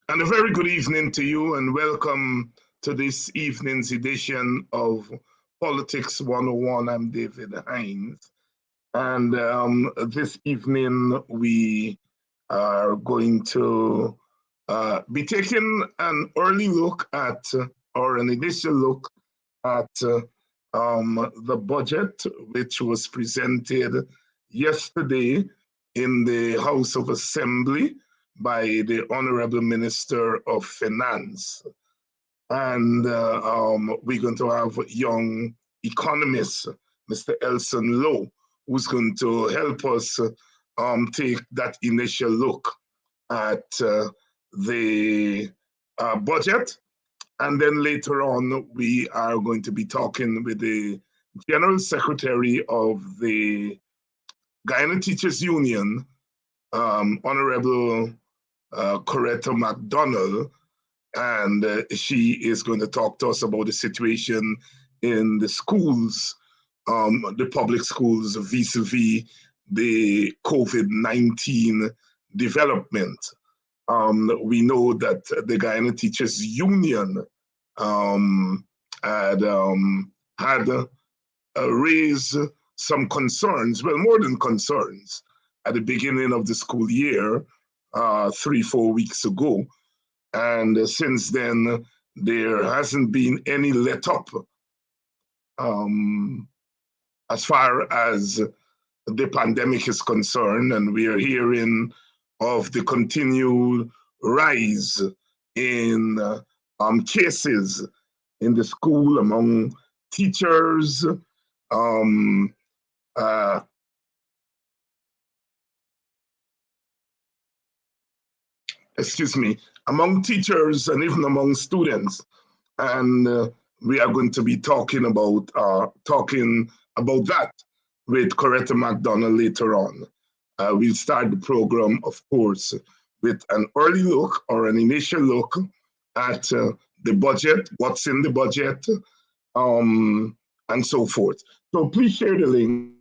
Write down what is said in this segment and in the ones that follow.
And a very good evening to you, and welcome to this evening's edition of Politics 101. I'm David Hines. And this evening, we are going to be taking an early look at, or an initial look at the budget, which was presented yesterday in the House of Assembly by the Honorable Minister of Finance. And we're going to have young economist, Mr. Elson Lowe, who's going to help us take that initial look at the budget. And then later on, we are going to be talking with the General Secretary of the Guyana Teachers Union, Honorable Coretta McDonald, and she is going to talk to us about the situation in the schools, the public schools, vis-a-vis the COVID-19 development. We know that the Guyana Teachers Union had raised some concerns, well, more than concerns, at the beginning of the school year, 3-4 weeks ago. And since then, there hasn't been any let up as far as the pandemic is concerned. And we are hearing of the continued rise in cases in the school among teachers, um, uh, excuse me, among teachers and even among students. And we are going to be talking about that with Coretta McDonald later on. We'll start the program, of course, with an early look or an initial look at the budget, what's in the budget, and so forth. So please share the link.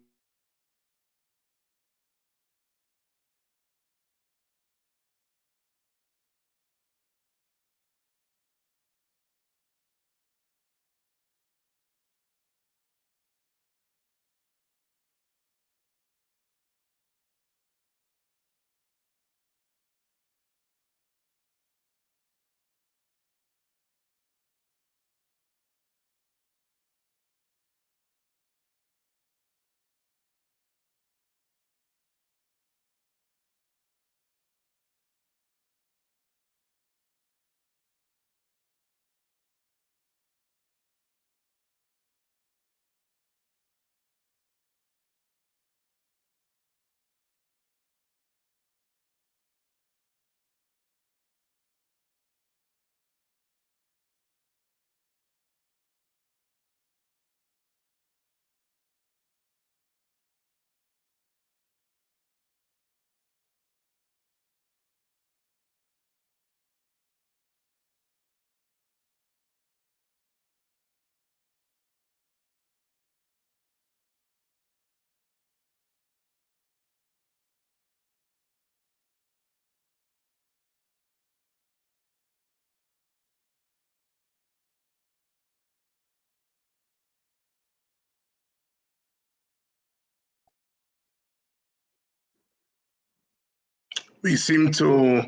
We seem to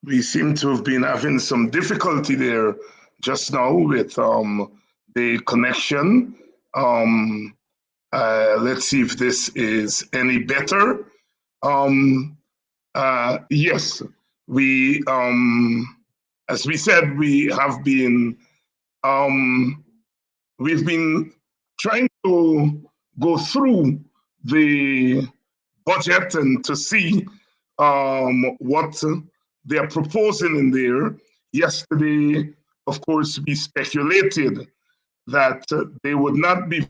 we seem to have been having some difficulty there just now with the connection. Um, let's see if this is any better. Um, yes, we, as we said, um, we've been trying to go through the budget and to see what they are proposing in there. Yesterday, of course, we speculated that they would not be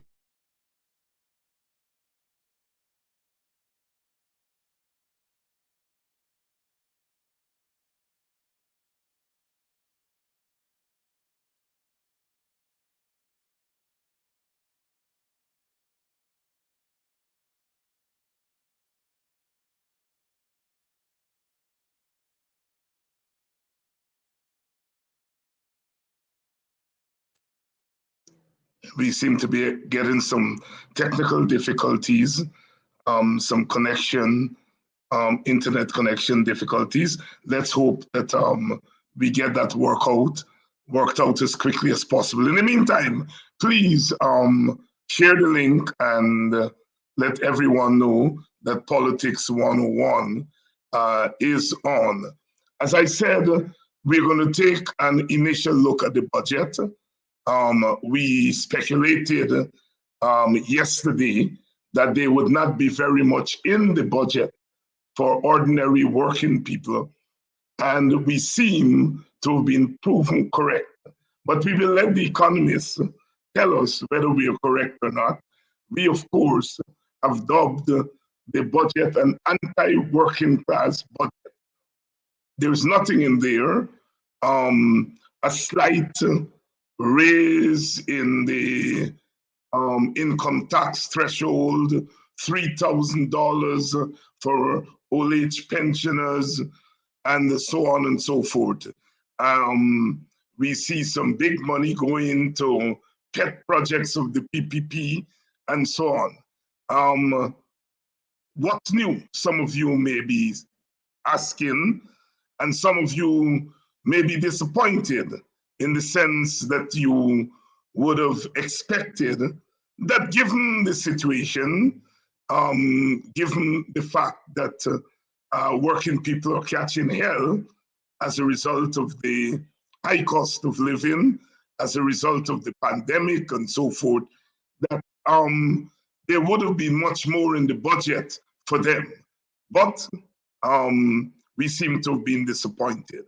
We seem to be getting some technical difficulties, some connection, internet connection difficulties. Let's hope that we get that worked out as quickly as possible. In the meantime, please share the link and let everyone know that Politics 101 is on. As I said, we're going to take an initial look at the budget. We speculated yesterday that there would not be very much in the budget for ordinary working people, and we seem to have been proven correct. But we will let the economists tell us whether we are correct or not. We, of course, have dubbed the budget an anti-working class budget. There's nothing in there. A slight raise in the income tax threshold, $3,000 for old age pensioners, and so on and so forth. We see some big money going to pet projects of the PPP and so on. What's new? Some of you may be asking, and some of you may be disappointed in the sense that you would have expected that given the situation, given the fact that working people are catching hell as a result of the high cost of living, as a result of the pandemic and so forth, that there would have been much more in the budget for them. But we seem to have been disappointed.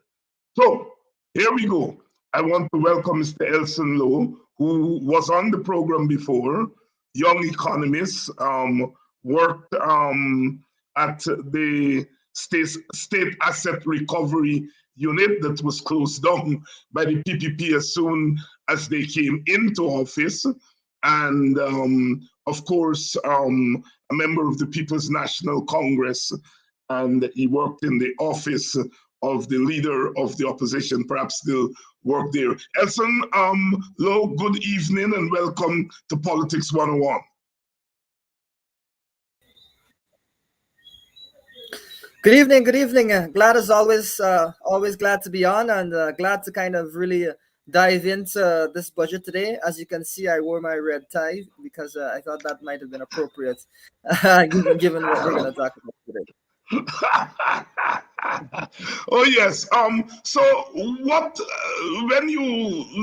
So here we go. I want to welcome Mr. Elson Lowe, who was on the program before, young economist, worked at the State Asset Recovery Unit that was closed down by the PPP as soon as they came into office. And of course, a member of the People's National Congress, and he worked in the office of the leader of the opposition, perhaps still work there. Elson Lowe, good evening and welcome to Politics 101. Good evening, good evening. Glad as always, always glad to be on, and glad to kind of really dive into this budget today. As you can see, I wore my red tie because I thought that might have been appropriate given what we're going to talk about today. Oh yes. So what? When you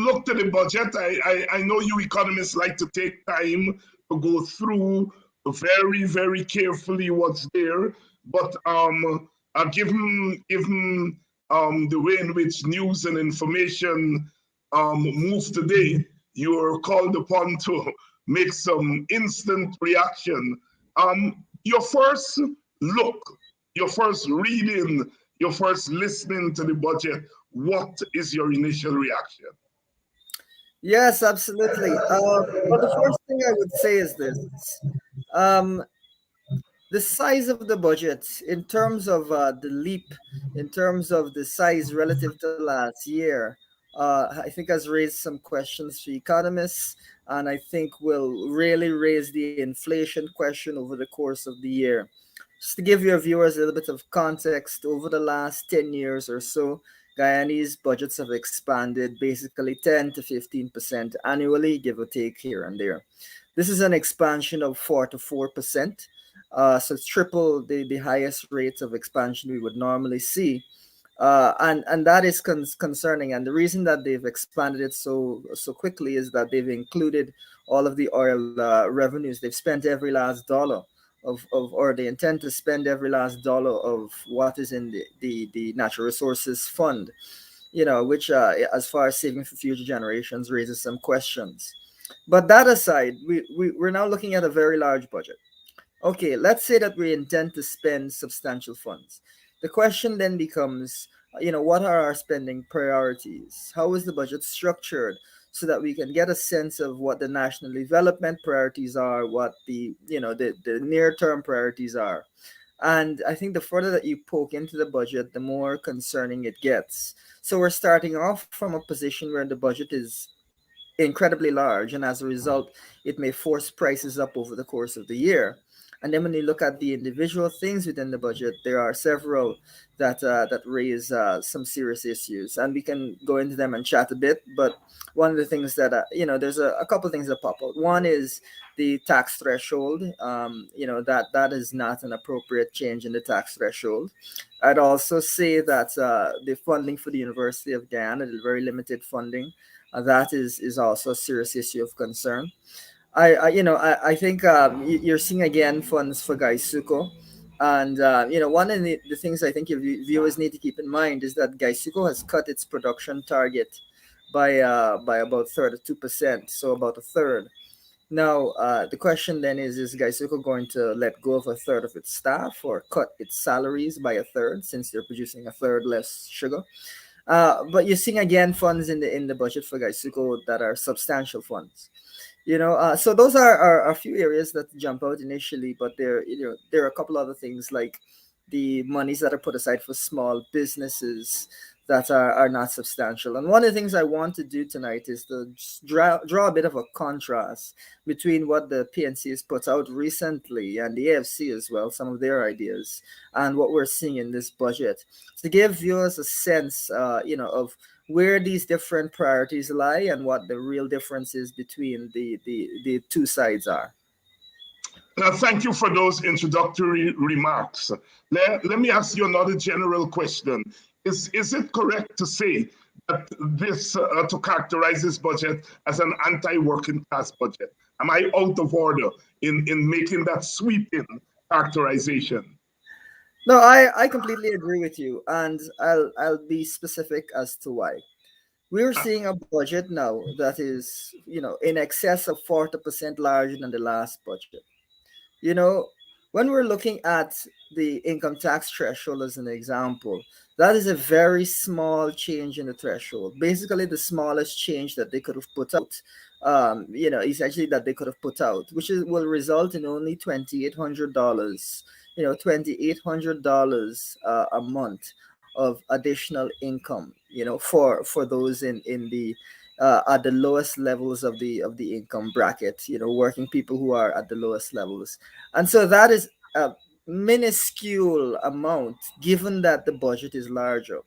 looked at the budget, I know you economists like to take time to go through very, very carefully what's there. But given the way in which news and information move today, you are called upon to make some instant reaction. Your first look, your first reading, your first listening to the budget, what is your initial reaction? Yes, absolutely. But the first thing I would say is this. The size of the budget, in terms of the leap, in terms of the size relative to last year, I think has raised some questions for economists, and I think will really raise the inflation question over the course of the year. Just to give your viewers a little bit of context, over the last 10 years or so, Guyanese budgets have expanded basically 10 to 15% annually, give or take here and there. This is an expansion of 4 to 4%. So it's triple the highest rates of expansion we would normally see. And that is concerning. And the reason that they've expanded it so quickly is that they've included all of the oil revenues. They've spent every last dollar or they intend to spend every last dollar of what is in the natural resources fund, which as far as saving for future generations raises some questions. But that aside, we're now looking at a very large budget. Okay, let's say that we intend to spend substantial funds. The question then becomes, what are our spending priorities? How is the budget structured so that we can get a sense of what the national development priorities are, what the near-term priorities are? And I think the further that you poke into the budget, the more concerning it gets. So we're starting off from a position where the budget is incredibly large, and as a result, it may force prices up over the course of the year. And then when you look at the individual things within the budget, there are several that raise some serious issues, and we can go into them and chat a bit. But one of the things that there's a couple things that pop out. One is the tax threshold. That is not an appropriate change in the tax threshold. I'd also say that the funding for the University of Guyana, the very limited funding, that is also a serious issue of concern. I think you're seeing again funds for Gaisuko. And one of the things I think your viewers need to keep in mind is that Gaisuko has cut its production target by about 32%, so about a third. Now, the question then is Gaisuko going to let go of a third of its staff or cut its salaries by a third since they're producing a third less sugar? But you're seeing again funds in the budget for Gaisuko that are substantial funds. So those are a few areas that jump out initially, but there are a couple other things like the monies that are put aside for small businesses that are not substantial. And one of the things I want to do tonight is to just draw a bit of a contrast between what the PNC has put out recently and the AFC as well, some of their ideas, and what we're seeing in this budget, to give viewers a sense, of where these different priorities lie and what the real differences between the two sides are. Thank you for those introductory remarks. Let me ask you another general question. Is it correct to say that to characterize this budget as an anti-working class budget? Am I out of order in making that sweeping characterization? No, I completely agree with you, and I'll be specific as to why. We're seeing a budget now that is, in excess of 40% larger than the last budget. You know, when we're looking at the income tax threshold as an example, that is a very small change in the threshold. Basically, the smallest change that they could have put out, essentially that they could have put out, will result in only $2,800. $2,800 a month of additional income. For those in the at the lowest levels of the income bracket, working people who are at the lowest levels. And so that is a minuscule amount given that the budget is larger.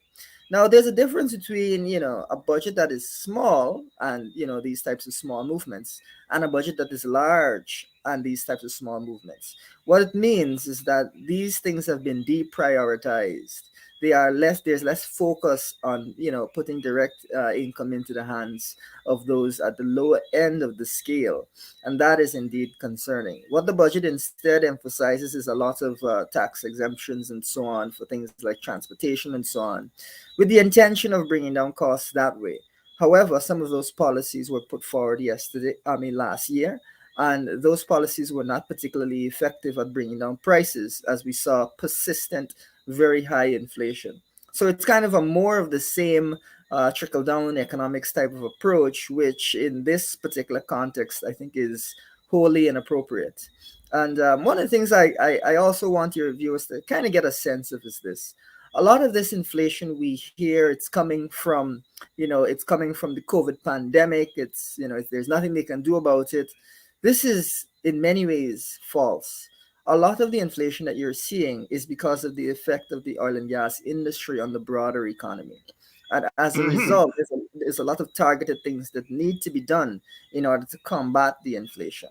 Now there's a difference between, a budget that is small and, these types of small movements, and a budget that is large and these types of small movements. What it means is that these things have been deprioritized. There's less focus on, putting direct income into the hands of those at the lower end of the scale, and that is indeed concerning. What the budget instead emphasizes is a lot of tax exemptions and so on for things like transportation and so on, with the intention of bringing down costs that way. However, some of those policies were put forward last year, and those policies were not particularly effective at bringing down prices, as we saw persistent, very high inflation. So it's kind of a more of the same trickle down economics type of approach, which in this particular context, I think is wholly inappropriate. And one of the things I also want your viewers to kind of get a sense of is this. A lot of this inflation we hear, it's coming from the COVID pandemic. There's nothing they can do about it. This is in many ways false. A lot of the inflation that you're seeing is because of the effect of the oil and gas industry on the broader economy. And as a result, there's a lot of targeted things that need to be done in order to combat the inflation.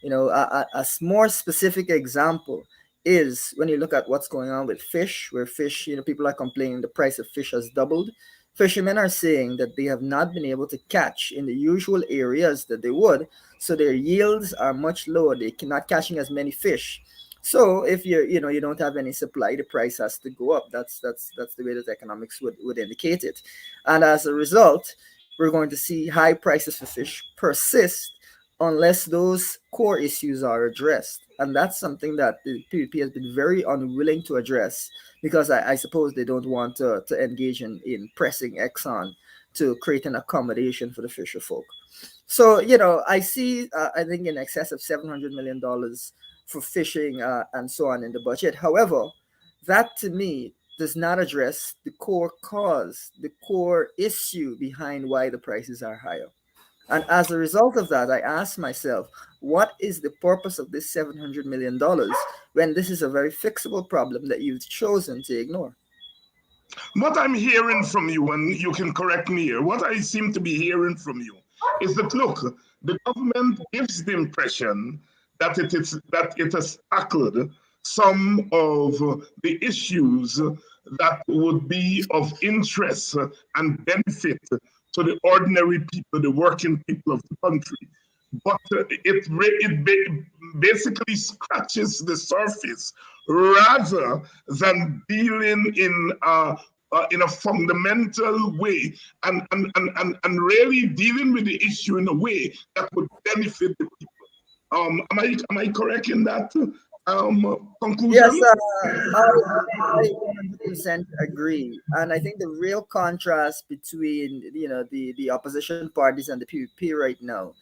A more specific example is when you look at what's going on with fish, where fish, people are complaining the price of fish has doubled. Fishermen are saying that they have not been able to catch in the usual areas that they would, so their yields are much lower. They cannot catching as many fish. So if you don't have any supply, the price has to go up. That's the way that economics would indicate it. And as a result, we're going to see high prices for fish persist unless those core issues are addressed. And that's something that the PVP has been very unwilling to address, because I suppose they don't want to engage in pressing Exxon to create an accommodation for the fisher folk. So, I see, I think, in excess of $700 million for fishing and so on in the budget. However, that to me does not address the core cause, the core issue behind why the prices are higher. And as a result of that, I asked myself, what is the purpose of this $700 million when this is a very fixable problem that you've chosen to ignore? What I'm hearing from you, and you can correct me here, what I seem to be hearing from you is that look, the government gives the impression that it has tackled some of the issues that would be of interest and benefit to the ordinary people, the working people of the country. But basically scratches the surface rather than dealing in a fundamental way and really dealing with the issue in a way that would benefit the people. Am I correct in that Yes, conclusion? I 100% agree. And I think the real contrast between, the opposition parties and the PPP right now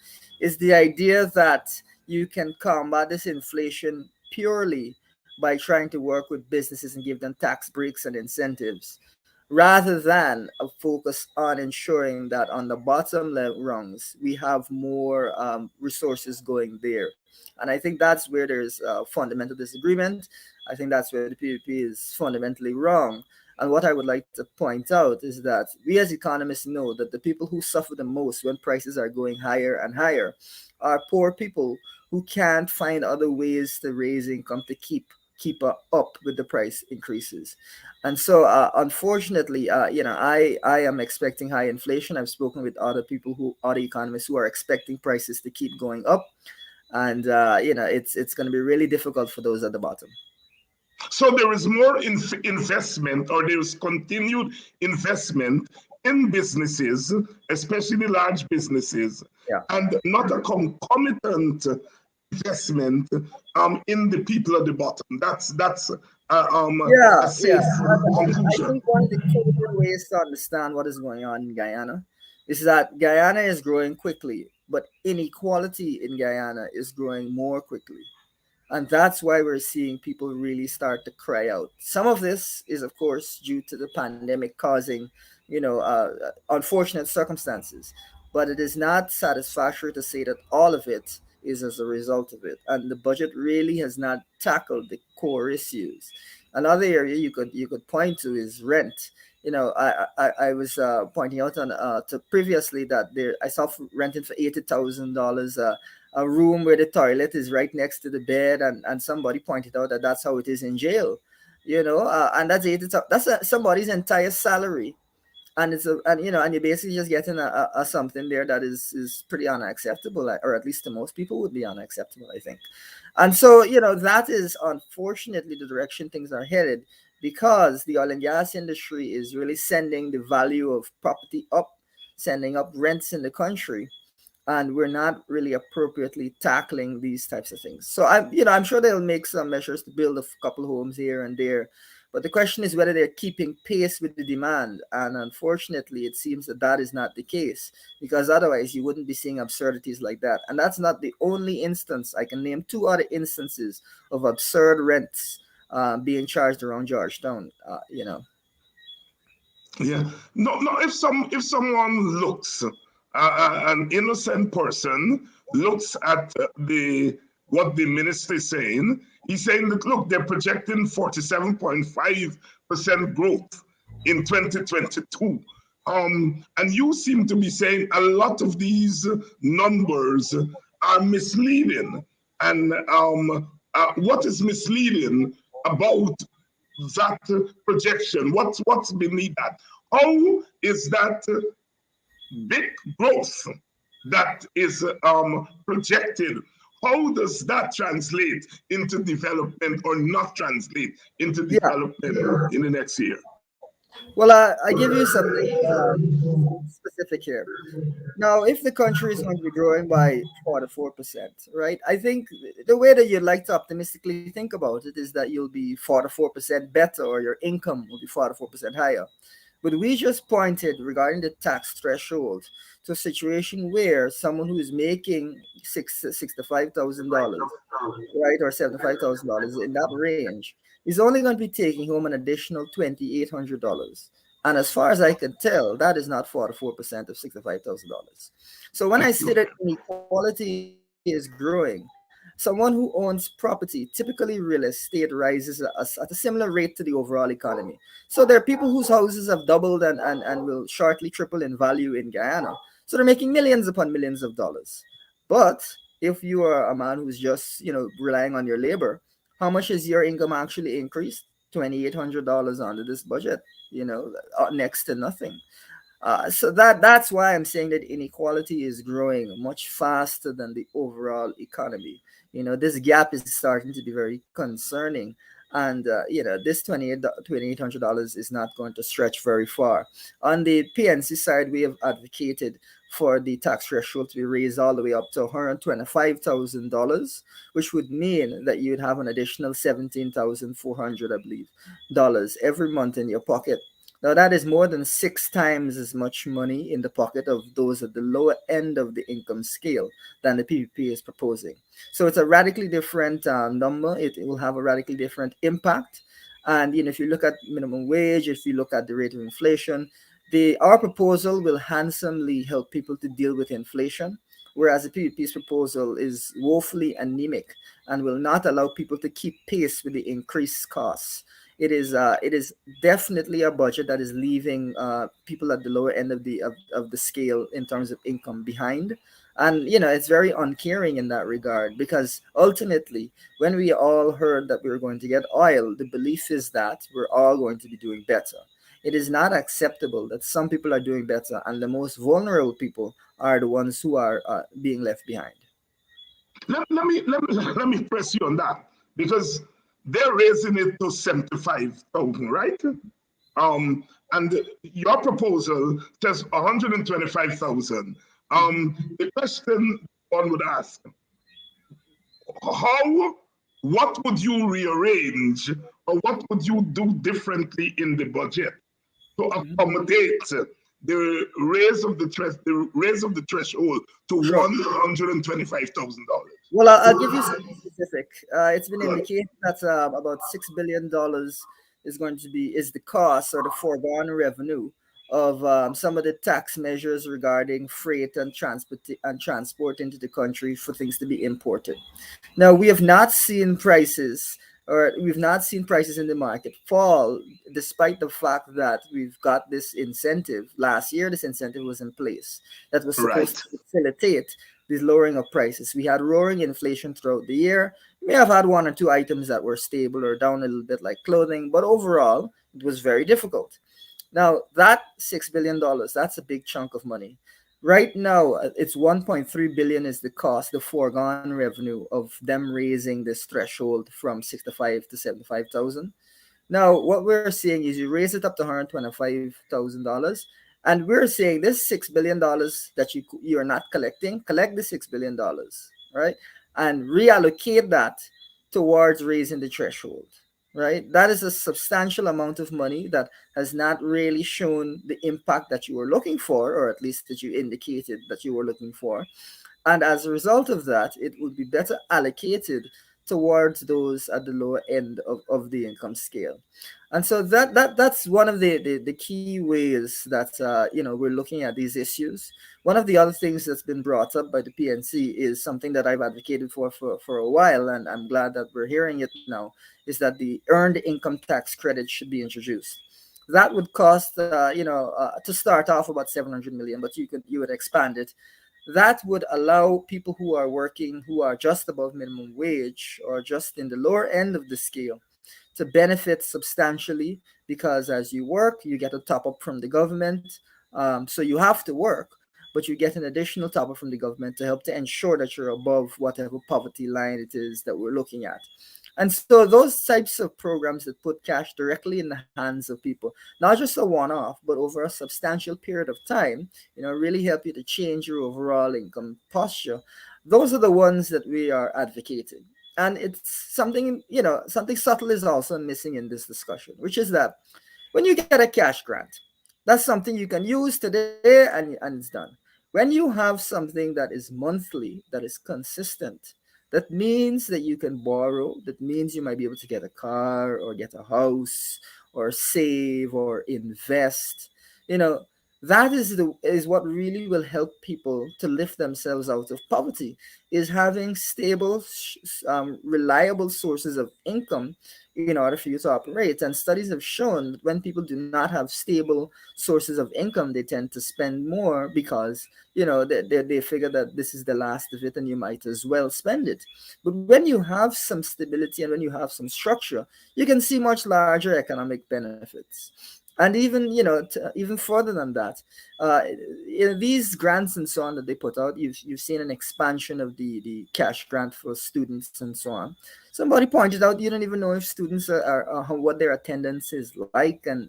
is the idea that you can combat this inflation purely by trying to work with businesses and give them tax breaks and incentives, rather than a focus on ensuring that on the bottom rungs we have more resources going there. And I think that's where there's fundamental disagreement. I think that's where the PvP is fundamentally wrong. And what I would like to point out is that we as economists know that the people who suffer the most when prices are going higher and higher are poor people who can't find other ways to raise income to keep up with the price increases. And so, unfortunately, I am expecting high inflation. I've spoken with other economists who are expecting prices to keep going up, and it's going to be really difficult for those at the bottom. So there is more investment, or there is continued investment in businesses, especially large businesses, Yeah. and not a concomitant investment in the people at the bottom. That's Yeah, a yeah. safe I conclusion. think one of the clear ways to understand what is going on in Guyana is that Guyana is growing quickly, but inequality in Guyana is growing more quickly. And that's why we're seeing people really start to cry out. Some of this is, of course, due to the pandemic causing, unfortunate circumstances, but it is not satisfactory to say that all of it is as a result of it. And the budget really has not tackled the core issues. Another area you could point to is rent. I was pointing out on to previously that there I saw renting for $80,000 a room where the toilet is right next to the bed, and somebody pointed out that that's how it is in jail. And that's somebody's entire salary, and and you're basically just getting a something there that is pretty unacceptable, or at least to most people would be unacceptable, I think. And so that is unfortunately the direction things are headed, because the oil and gas industry is really sending the value of property up, sending up rents in the country, and we're not really appropriately tackling these types of things. So I'm sure they'll make some measures to build a couple homes here and there, but the question is whether they're keeping pace with the demand. And unfortunately, it seems that that is not the case, because otherwise you wouldn't be seeing absurdities like that. And that's not the only instance. I can name two other instances of absurd rents being charged around Georgetown. Yeah. No, no. If someone looks, an innocent person looks at the what the minister is saying, he's saying that look, they're projecting 47.5% growth in 2022. And you seem to be saying a lot of these numbers are misleading. And what is misleading about that projection? What's beneath that? How is that big growth that is projected? How does that translate into development or not translate into Yeah. development in the next year? Well, I give you something specific here. Now, if the country is going to be growing by 4%, right? I think the way that you'd like to optimistically think about it is that you'll be 4% better, or your income will be 4% higher. But we just pointed regarding the tax threshold to a situation where someone who is making $65,000, right, or $75,000, in that range, is only going to be taking home an additional $2,800. And as far as I can tell, that is not 44% of $65,000. So when I Thank say you. that inequality is growing, someone who owns property, typically real estate, rises at a similar rate to the overall economy. So there are people whose houses have doubled and will shortly triple in value in Guyana. So they're making millions upon millions of dollars. But if you are a man who's just, relying on your labor, how much is your income actually increased? $2,800 under this budget, next to nothing. So that's why I'm saying that inequality is growing much faster than the overall economy. This gap is starting to be very concerning, and this $2,800 is not going to stretch very far. On the PNC side, we have advocated for the tax threshold to be raised all the way up to $125,000, which would mean that you'd have an additional 17,400, I believe, dollars every month in your pocket. Now, that is more than six times as much money in the pocket of those at the lower end of the income scale than the PPP is proposing. So it's a radically different number. It will have a radically different impact. And if you look at minimum wage, if you look at the rate of inflation, our proposal will handsomely help people to deal with inflation, whereas the PPP's proposal is woefully anemic and will not allow people to keep pace with the increased costs. It is definitely a budget that is leaving people at the lower end of the scale in terms of income behind. And it's very uncaring in that regard, because ultimately, when we all heard that we were going to get oil, the belief is that we're all going to be doing better. It is not acceptable that some people are doing better and the most vulnerable people are the ones who are being left behind. Let me press you on that, because they're raising it to 75,000, right? And your proposal says 125,000. The question one would ask, how, what would you rearrange, or what would you do differently in the budget to Mhm. accommodate the raise of the threshold to Sure. $125,000? Well, I'll give you something specific. It's been indicated that about $6 billion is the cost or the foregone revenue of some of the tax measures regarding freight and transport into the country for things to be imported. Now, we've not seen prices in the market fall, despite the fact that we've got this incentive. Last year, this incentive was in place that was supposed Right. to facilitate this lowering of prices. We had roaring inflation throughout the year. We may have had one or two items that were stable or down a little bit, like clothing, but overall, it was very difficult. Now, that $6 billion, that's a big chunk of money. Right now, it's 1.3 billion is the cost, the foregone revenue of them raising this threshold from 65 to 75,000. Now, what we're seeing is you raise it up to $125,000, and we're saying this $6 billion that you're not collecting, collect the $6 billion, right, and reallocate that towards raising the threshold, right? That is a substantial amount of money that has not really shown the impact that you were looking for, or at least that you indicated that you were looking for. And as a result of that, it would be better allocated towards those at the lower end of the income scale. And so that's one of the key ways that we're looking at these issues. One of the other things that's been brought up by the PNC is something that I've advocated for a while, and I'm glad that we're hearing it now, is that the earned income tax credit should be introduced. That would cost, to start off, about 700 million, but you would expand it. That would allow people who are working, who are just above minimum wage or just in the lower end of the scale, to benefit substantially, because as you work, you get a top up from the government. So you have to work, but you get an additional top up from the government to help to ensure that you're above whatever poverty line it is that we're looking at. And so those types of programs that put cash directly in the hands of people, not just a one-off, but over a substantial period of time, really help you to change your overall income posture. Those are the ones that we are advocating. And it's something subtle is also missing in this discussion, which is that when you get a cash grant, that's something you can use today, and it's done. When you have something that is monthly, that is consistent, That means that you can borrow. That means you might be able to get a car or get a house or save or invest. You know, that is what really will help people to lift themselves out of poverty, is having stable, reliable sources of income in order for you to operate. And studies have shown that when people do not have stable sources of income, they tend to spend more because, they figure that this is the last of it and you might as well spend it. But when you have some stability and when you have some structure, you can see much larger economic benefits. And even, even further than that, uh, these grants and so on that they put out, you've seen an expansion of the cash grant for students and so on. Somebody pointed out you don't even know if students what their attendance is like, and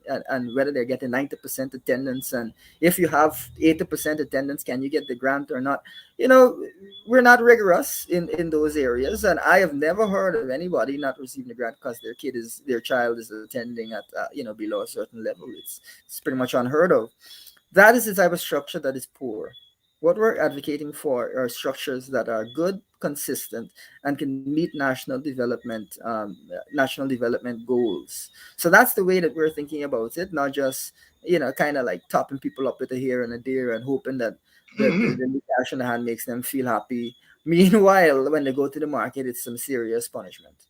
whether they're getting 90% attendance, and if you have 80% attendance, can you get the grant or not? You know, we're not rigorous in those areas, and I have never heard of anybody not receiving a grant because their child is attending at below a certain level. It's pretty much unheard of. That is the type of structure that is poor. What we're advocating for are structures that are good, consistent, and can meet national development goals. So that's the way that we're thinking about it, not just kind of like topping people up with a here and a there and hoping that the new cash in the hand makes them feel happy. Meanwhile, when they go to the market, it's some serious punishment.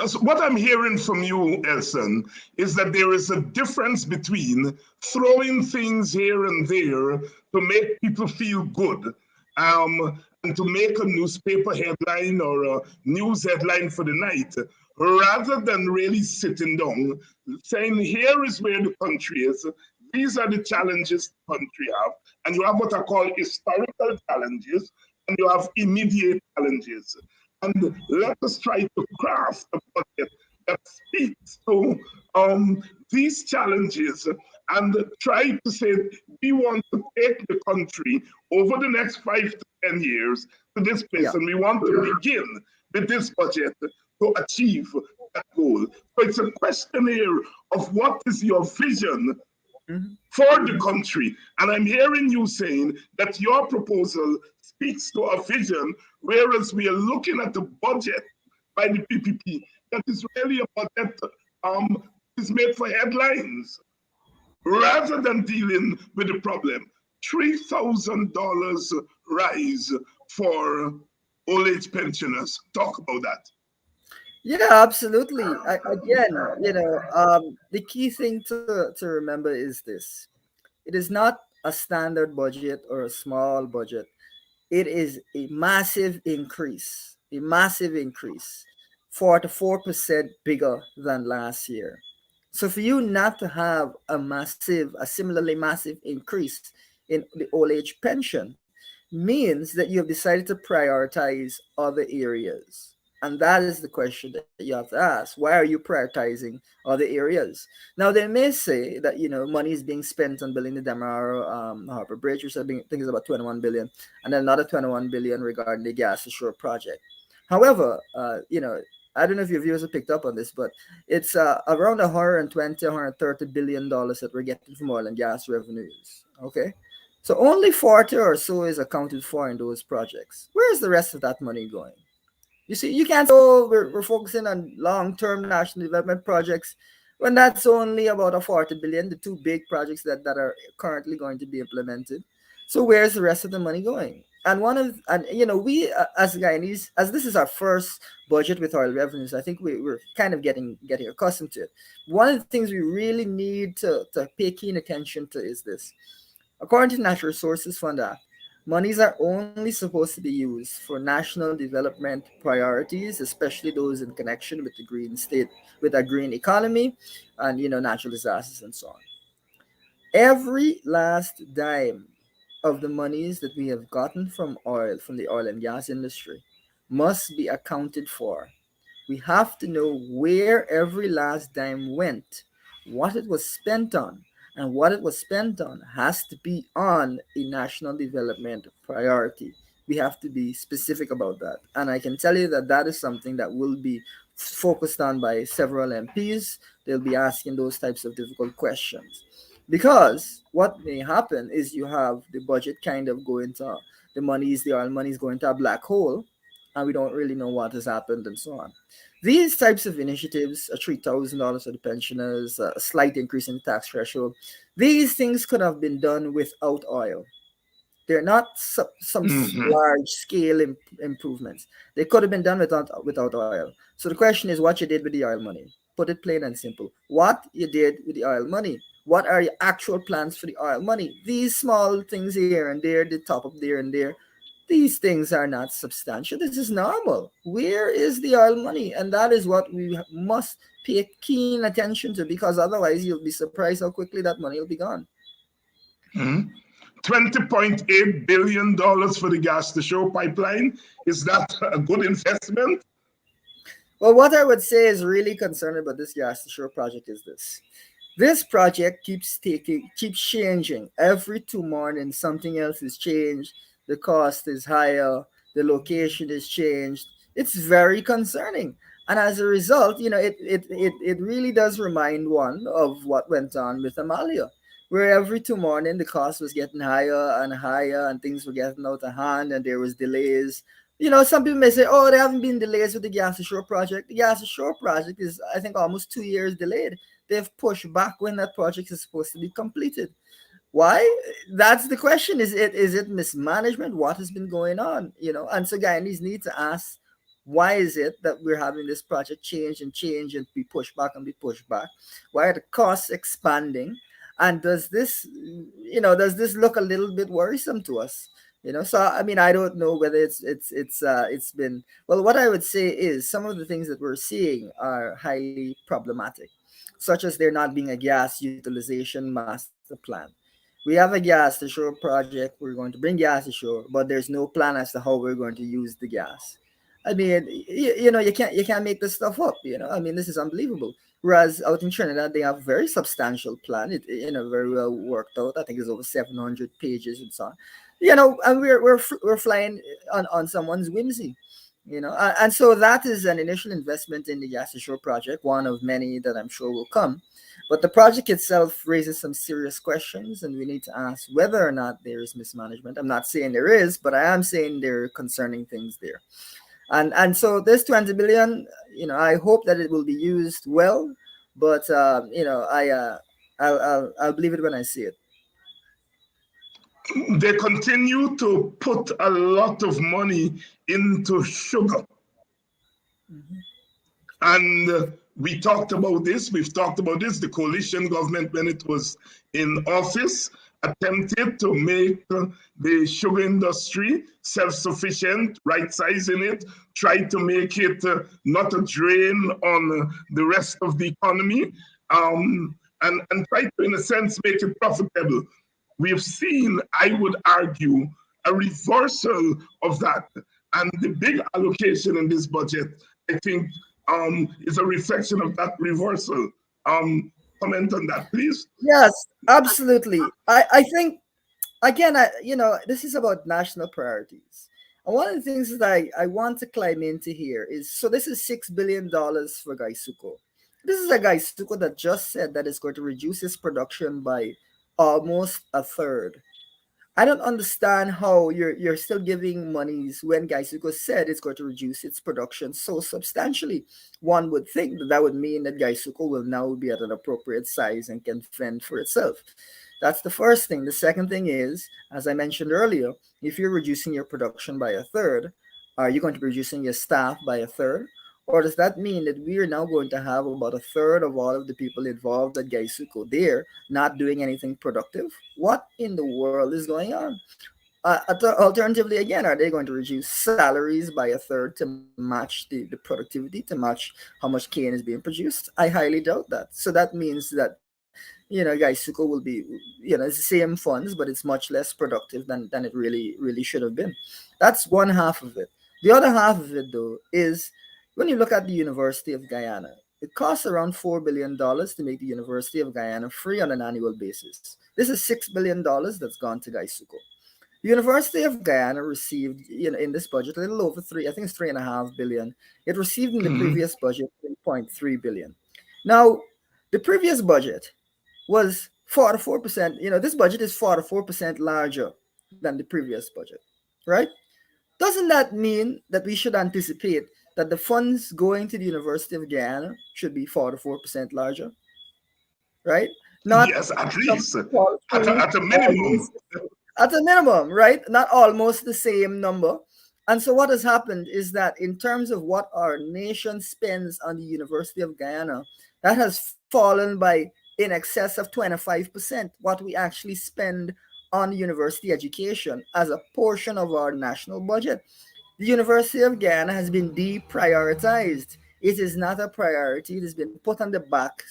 So what I'm hearing from you, Elson, is that there is a difference between throwing things here and there to make people feel good, and to make a newspaper headline or a news headline for the night, rather than really sitting down, saying, here is where the country is, these are the challenges the country have, and you have what I call historical challenges, and you have immediate challenges. And let us try to craft a budget that speaks to these challenges, and try to say we want to take the country over the next 5 to 10 years to this place, and we want to begin with this budget to achieve that goal. So it's a question here of what is your vision for the country. And I'm hearing you saying that your proposal speaks to a vision, whereas we are looking at the budget by the PPP that is really a budget is made for headlines rather than dealing with the problem. $3,000 rise for old age pensioners. Talk about that. Yeah, absolutely. Again, the key thing to remember is this: it is not a standard budget or a small budget. It is a massive increase, 44% bigger than last year. So for you not to have a similarly massive increase in the old age pension means that you have decided to prioritize other areas. And that is the question that you have to ask. Why are you prioritizing other areas? Now, they may say that, money is being spent on building the Demerara Harbor Bridge, which I think is about 21 billion, and then another 21 billion regarding the gas ashore project. However, I don't know if your viewers have picked up on this, but it's around 120, 130 billion dollars that we're getting from oil and gas revenues. Okay, so only 40 or so is accounted for in those projects. Where is the rest of that money going? You see, you can't say, oh, we're focusing on long-term national development projects when that's only about a 40 billion, the two big projects that are currently going to be implemented. So where's the rest of the money going? And we as Guyanese, as this is our first budget with oil revenues, I think we're kind of getting accustomed to it. One of the things we really need to pay keen attention to is this. According to Natural Resources Fund Act, monies are only supposed to be used for national development priorities, especially those in connection with the green state, with a green economy, and natural disasters and so on. Every last dime of the monies that we have gotten from the oil and gas industry, must be accounted for. We have to know where every last dime went, what it was spent on, and what it was spent on has to be on a national development priority. We have to be specific about that. And I can tell you that that is something that will be focused on by several MPs. They'll be asking those types of difficult questions. Because what may happen is you have the budget kind of go into the oil money is going to a black hole, and we don't really know what has happened and so on. These types of initiatives, $3,000 for the pensioners, a slight increase in the tax threshold, these things could have been done without oil. They're not some Hmm. large scale improvements. They could have been done without oil. So the question is what you did with the oil money. Put it plain and simple. What you did with the oil money. What are your actual plans for the oil money? These small things here and there, the top up there and there, these things are not substantial. This is normal. Where is the oil money? And that is what we must pay keen attention to, because otherwise you'll be surprised how quickly that money will be gone. Hmm. $20.8 billion for the gas to shore pipeline. Is that a good investment? Well, what I would say is really concerned about this gas to shore project is this. This project keeps changing. Every 2 mornings, something else is changed. The cost is higher. The location is changed. It's very concerning. And as a result, it really does remind one of what went on with Amalia, where every 2 mornings the cost was getting higher and higher, and things were getting out of hand, and there was delays. Some people may say, "Oh, there haven't been delays with the Gas Ashore project." The Gas Ashore project is, I think, almost 2 years delayed. They've pushed back when that project is supposed to be completed. Why? That's the question. Is it mismanagement? What has been going on? And so Guyanese need to ask, why is it that we're having this project change and be pushed back and be pushed back? Why are the costs expanding? And does this look a little bit worrisome to us? So I mean, I don't know whether it's been, well, what I would say is some of the things that we're seeing are highly problematic, such as there not being a gas utilization master plan. We have a gas to shore project. We're going to bring gas to shore, but there's no plan as to how we're going to use the gas. I mean, you can't make this stuff up. I mean, this is unbelievable. Whereas out in Trinidad, they have a very substantial plan. Very well worked out. I think it's over 700 pages and so on. And we're flying on someone's whimsy. And so that is an initial investment in the gas to shore project, one of many that I'm sure will come. But the project itself raises some serious questions, and we need to ask whether or not there is mismanagement. I'm not saying there is, but I am saying there are concerning things there. And so this 20 billion, I hope that it will be used well, but I'll believe it when I see it. They continue to put a lot of money into sugar. Mhm. And we talked about this, we've talked about this. The coalition government, when it was in office, attempted to make the sugar industry self-sufficient, right-sizing it, tried to make it not a drain on the rest of the economy, and tried to, in a sense, make it profitable. We have seen, I would argue, a reversal of that. And the big allocation in this budget, I think, is a reflection of that reversal. Comment on that, please. Yes, absolutely. I think, again, this is about national priorities. And one of the things that I want to climb into here is, so this is $6 billion for Gaisuko. This is a Gaisuko that just said that it's going to reduce its production by almost a third. I don't understand how you're still giving monies when Gaisuko said it's going to reduce its production so substantially. One would think that would mean that Gaisuko will now be at an appropriate size and can fend for itself. That's the first thing. The second thing is, as I mentioned earlier, if you're reducing your production by a third, are you going to be reducing your staff by a third? Or does that mean that we are now going to have about a third of all of the people involved at Gaisuko there not doing anything productive? What in the world is going on? Alternatively, again, are they going to reduce salaries by a third to match the productivity, to match how much cane is being produced? I highly doubt that. So that means that Gaisuko will be, it's the same funds, but it's much less productive than it really should have been. That's one half of it. The other half of it, though, is when you look at the University of Guyana, it costs around $4 billion to make the University of Guyana free on an annual basis. This is $6 billion that's gone to Gaisuko. The University of Guyana received, in this budget, a little over three. I think it's 3.5 billion. It received in the Mhm. previous budget 3.3 billion. Now, the previous budget was 44%. This budget is 44% larger than the previous budget. right? Doesn't that mean that we should anticipate that the funds going to the University of Guyana should be 4 to 4% larger, right? Not Yes, at some least paltry, at a minimum. at a minimum, right? Not almost the same number. And so what has happened is that in terms of what our nation spends on the University of Guyana, that has fallen by in excess of 25% what we actually spend on university education as a portion of our national budget. The University of Guyana has been deprioritized. It is not a priority. It has been put on the back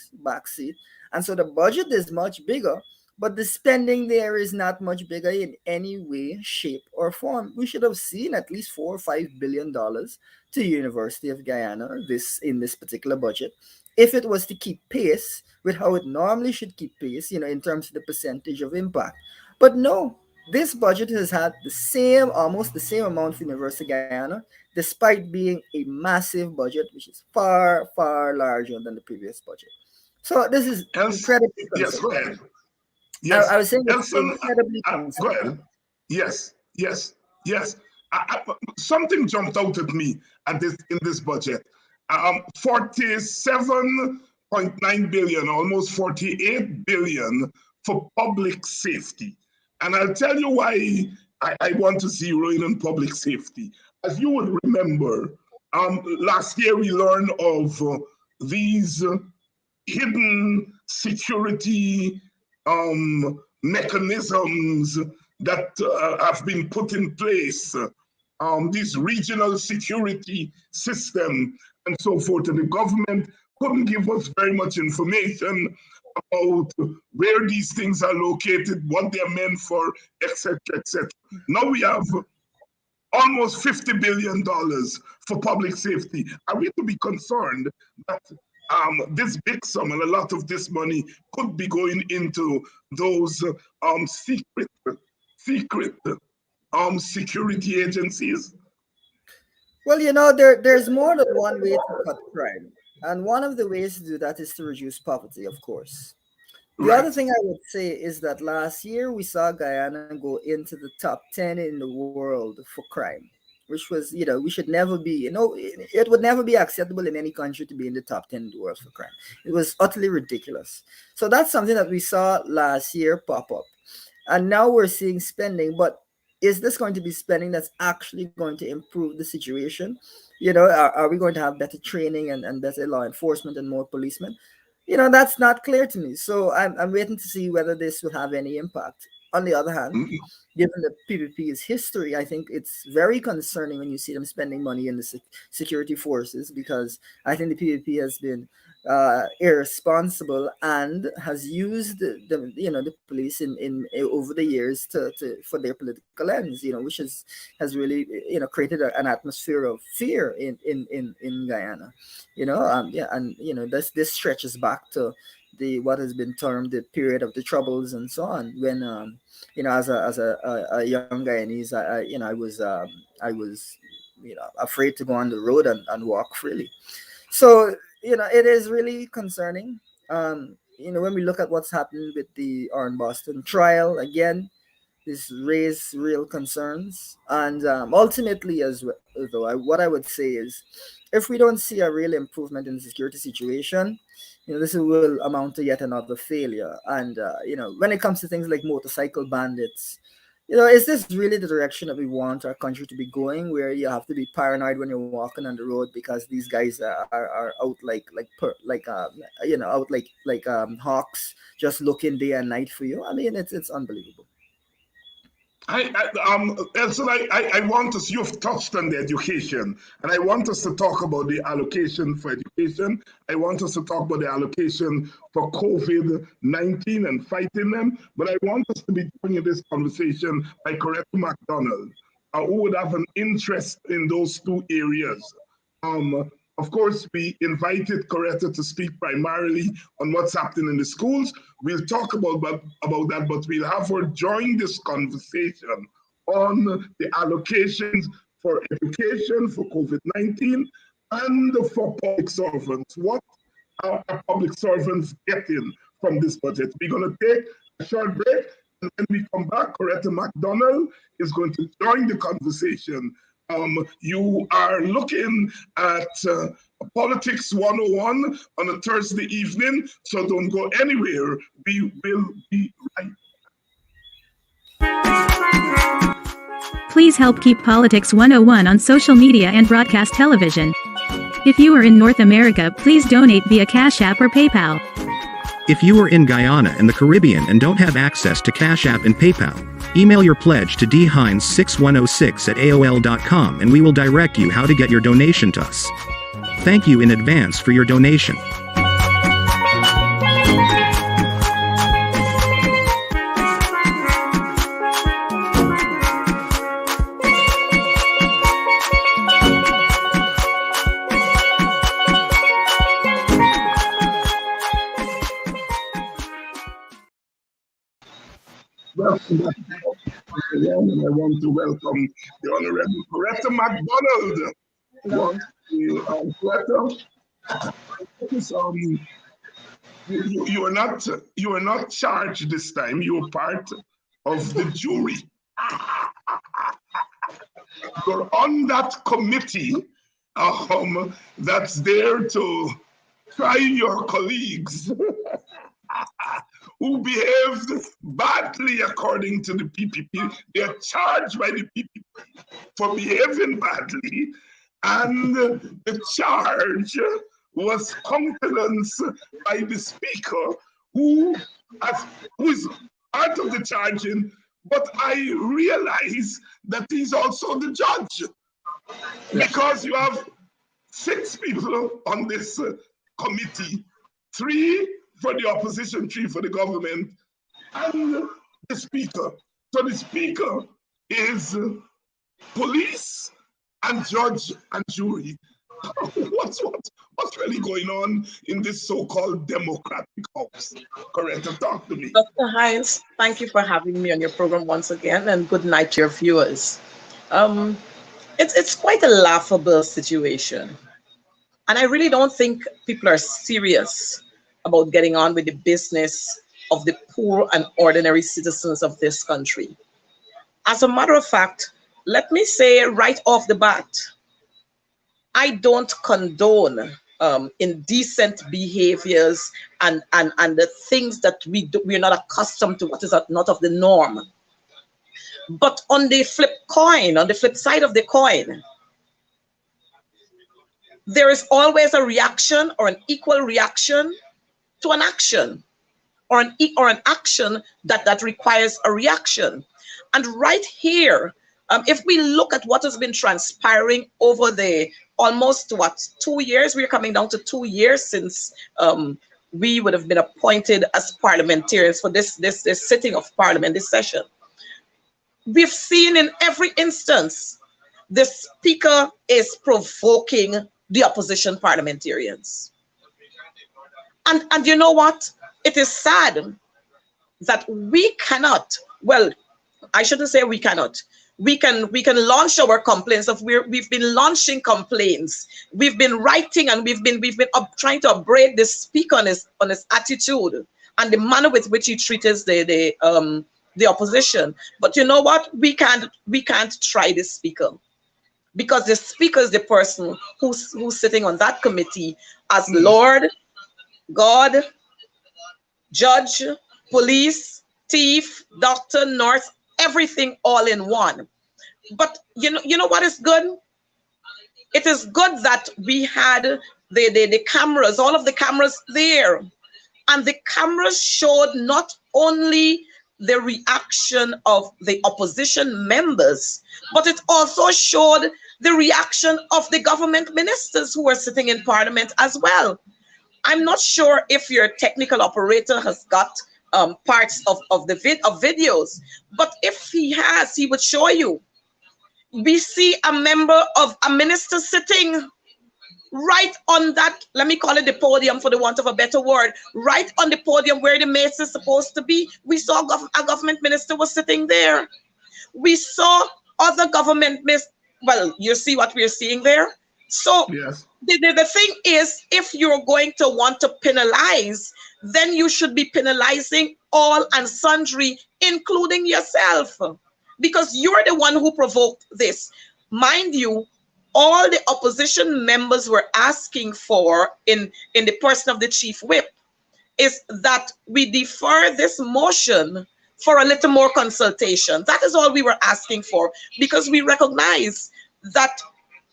seat. And so the budget is much bigger, but the spending there is not much bigger in any way, shape, or form. We should have seen at least $4 or $5 billion to the University of Guyana this in this particular budget, if it was to keep pace with how it normally should keep pace, in terms of the percentage of impact. But no, this budget has had the same, almost the same amount for University of Guyana, despite being a massive budget, which is far, far larger than the previous budget. So this is Else, incredibly yes, go concerning. ahead. I, Yes, I was saying it's Elson, incredibly go concerning. ahead. Yes, yes, yes. Something jumped out at me at this in this budget. 47.9 billion, almost 48 billion for public safety. And I'll tell you why I want to zero in on public safety. As you would remember, last year we learned of these hidden security mechanisms that have been put in place, this regional security system and so forth. And the government couldn't give us very much information about where these things are located, what they're meant for, etc., etc. Now we have almost $50 billion for public safety. Are we to be concerned that this big sum and a lot of this money could be going into those secret security agencies? Well, there's more than one way to cut crime. And one of the ways to do that is to reduce poverty, of course. The other Right. thing I would say is that last year we saw Guyana go into the top 10 in the world for crime, which was, we should never be, it would never be acceptable in any country to be in the top 10 in the world for crime. It was utterly ridiculous. So that's something that we saw last year pop up. And now we're seeing spending, but is this going to be spending that's actually going to improve the situation? Are we going to have better training and better law enforcement and more policemen? That's not clear to me. So I'm waiting to see whether this will have any impact. On the other hand, Mhm. given the PPP's history, I think it's very concerning when you see them spending money in the security forces, because I think the PPP has been irresponsible and has used the police in over the years to for their political ends, which has really created an atmosphere of fear in Guyana, yeah, and this stretches back to the what has been termed the period of the troubles and so on, when as a young Guyanese, I was afraid to go on the road and walk freely. So it is really concerning. When we look at what's happened with the Orrin Boston trial again, this raised real concerns. And ultimately, though, what I would say is, if we don't see a real improvement in the security situation, this will amount to yet another failure. And when it comes to things like motorcycle bandits, is this really the direction that we want our country to be going, where you have to be paranoid when you're walking on the road because these guys are out out like hawks, just looking day and night for you? I mean, it's unbelievable. Elson, I want us, you've touched on the education, and I want us to talk about the allocation for education. I want us to talk about the allocation for COVID-19 and fighting them, but I want us to be joining this conversation by Coretta McDonald, who would have an interest in those two areas. Of course, we invited Coretta to speak primarily on what's happening in the schools. We'll talk about that, but we'll have her join this conversation on the allocations for education, for COVID-19, and for public servants. What are public servants getting from this budget? We're going to take a short break. And when we come back, Coretta McDonald is going to join the conversation. You are looking at Politics 101 on a Thursday evening, so don't go anywhere. We will be right back. Please help keep Politics 101 on social media and broadcast television. If you are in North America, please donate via Cash App or PayPal. If you are in Guyana and the Caribbean and don't have access to Cash App and PayPal, email your pledge to dhines6106@aol.com and we will direct you how to get your donation to us. Thank you in advance for your donation. Welcome back, and I want to welcome the Honorable Coretta McDonald. Coretta, you are not charged this time. You are part of the jury. You're on that committee that's there to try your colleagues who behaved badly according to the PPP. They are charged by the PPP for behaving badly, and the charge was countenanced by the speaker, who is part of the charging, but I realize that he's also the judge, because you have 6 people on this committee, 3 for the opposition, 3 for the government, and the speaker. So the speaker is police and judge and jury. What's really going on in this so-called democratic house? Coretta, talk to me. Dr. Hines, thank you for having me on your program once again, and good night to your viewers. It's quite a laughable situation, and I really don't think people are serious about getting on with the business of the poor and ordinary citizens of this country. As a matter of fact, let me say right off the bat, I don't condone indecent behaviors and the things that we're not accustomed to, what is not of the norm. But on the flip side of the coin, there is always a reaction or an equal reaction to an action, or an action that requires a reaction. And right here, if we look at what has been transpiring over the almost 2 years, we're coming down to 2 years since we would have been appointed as parliamentarians for this sitting of parliament, this session. We've seen in every instance the speaker is provoking the opposition parliamentarians. And you know what? It is sad that we cannot, well, I shouldn't say we cannot. We can launch our complaints. We've been launching complaints. We've been writing, and we've been trying to upbraid the speaker on his attitude and the manner with which he treats the opposition. But you know what? We can't try the speaker, because the speaker is the person who's sitting on that committee as Lord, God, judge, police, thief, doctor, nurse, everything all in one. But you know what is good? It is good that we had the cameras, all of the cameras there, and the cameras showed not only the reaction of the opposition members, but it also showed the reaction of the government ministers who were sitting in parliament as well. I'm not sure if your technical operator has got parts of videos, but if he has, he would show you. We see a minister sitting right on that, let me call it the podium for the want of a better word, right on the podium where the mace is supposed to be. We saw a government minister was sitting there. We saw other government ministers. Well, you see what we're seeing there? So yes. The thing is, if you're going to want to penalize, then you should be penalizing all and sundry including yourself, because you're the one who provoked this. Mind you, all the opposition members were asking for in the person of the chief whip is that we defer this motion for a little more consultation. That is all we were asking for, because we recognize that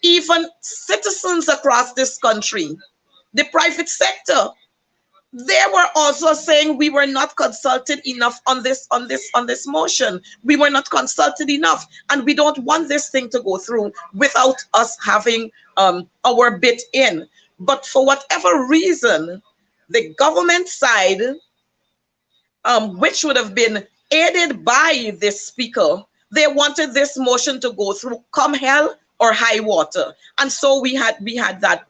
even citizens across this country, the private sector, they were also saying we were not consulted enough on this motion. We were not consulted enough, and we don't want this thing to go through without us having our bit in. But for whatever reason, the government side, which would have been aided by this speaker, they wanted this motion to go through come hell or high water. And so we had that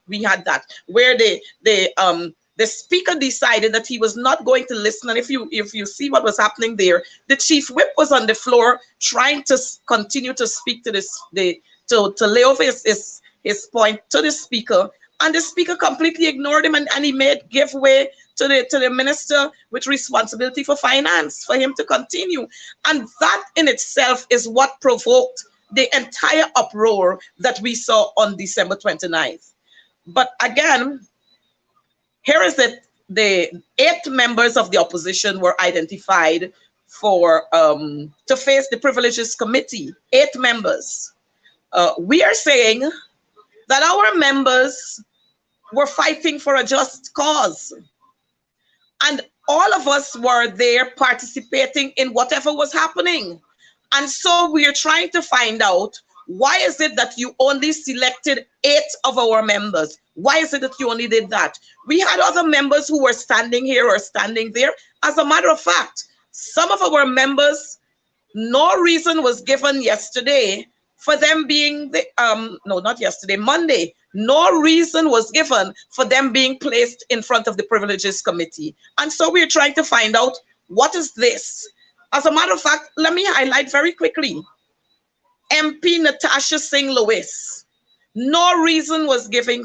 where the speaker decided that he was not going to listen. And if you see what was happening there, the chief whip was on the floor trying to continue to speak to to lay over his point to the speaker, and the speaker completely ignored him, and he gave way to the minister with responsibility for finance for him to continue. And that in itself is what provoked the entire uproar that we saw on December 29th. But again, here is it. The 8 members of the opposition were identified for to face the Privileges Committee. 8 members. We are saying that our members were fighting for a just cause, and all of us were there participating in whatever was happening. And so we are trying to find out, why is it that you only selected 8 of our members? Why is it that you only did that? We had other members who were standing here or standing there. As a matter of fact, some of our members, no reason was given yesterday for them being Monday. No reason was given for them being placed in front of the Privileges Committee. And so we're trying to find out, what is this? As a matter of fact, let me highlight very quickly. MP Natasha Singh Lewis, no reason was given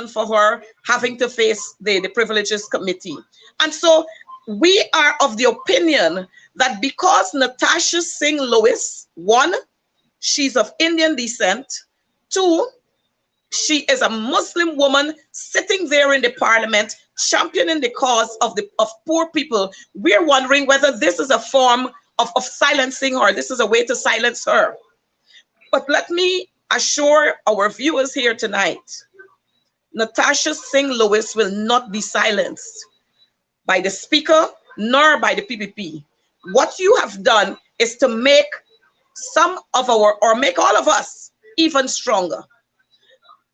for her having to face the Privileges Committee. And so we are of the opinion that because Natasha Singh Lewis, 1, she's of Indian descent, 2, she is a Muslim woman sitting there in the parliament championing the cause of poor people, we're wondering whether this is a form of silencing her. This is a way to silence her. But let me assure our viewers here tonight, Natasha Singh Lewis will not be silenced by the speaker nor by the PPP. What you have done is to make make all of us even stronger.